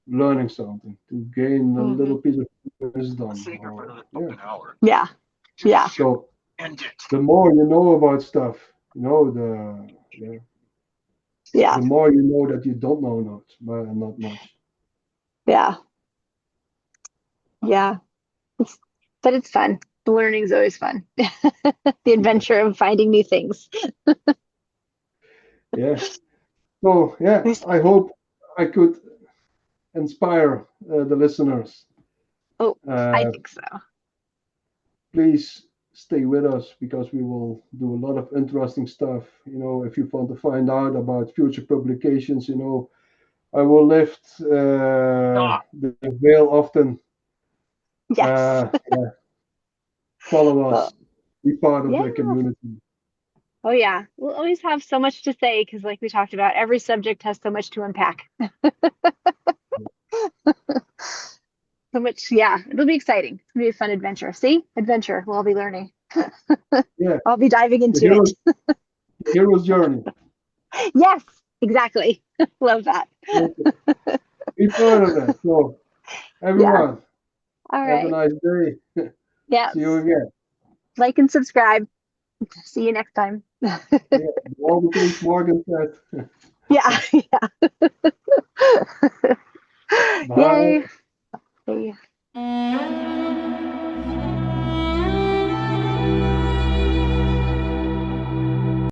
learning something, to gain a little Hmm. piece of wisdom. Yeah. Yeah. Yeah. So the more you know about stuff, Yeah. the more you know that you don't know not much. Yeah. Yeah. It's, but it's fun. The learning is always fun. The adventure of finding new things. Yeah. So yeah, I hope I could inspire the listeners. Oh, I Uh, think so. Please stay with us because we will do a lot of interesting stuff. If you want to find out about future publications, I will lift the veil often. Yes. Yeah, follow Well, us, be part of yeah. the community. Oh, yeah. We'll always have so much to say because, like we talked about, every subject has so much to unpack. So much. Yeah. It'll be exciting. It'll be a fun adventure. See? Adventure. We'll all be learning. Yeah, I'll be diving the into hero, it. the hero's journey. Yes, exactly. Love that. Okay. Be part of that. So, Yeah. everyone, All have a right. nice day. Yeah. See you again. Like and subscribe. See you next time. Yeah, all the things Morgan said. Yeah. Yeah. Bye. Yay.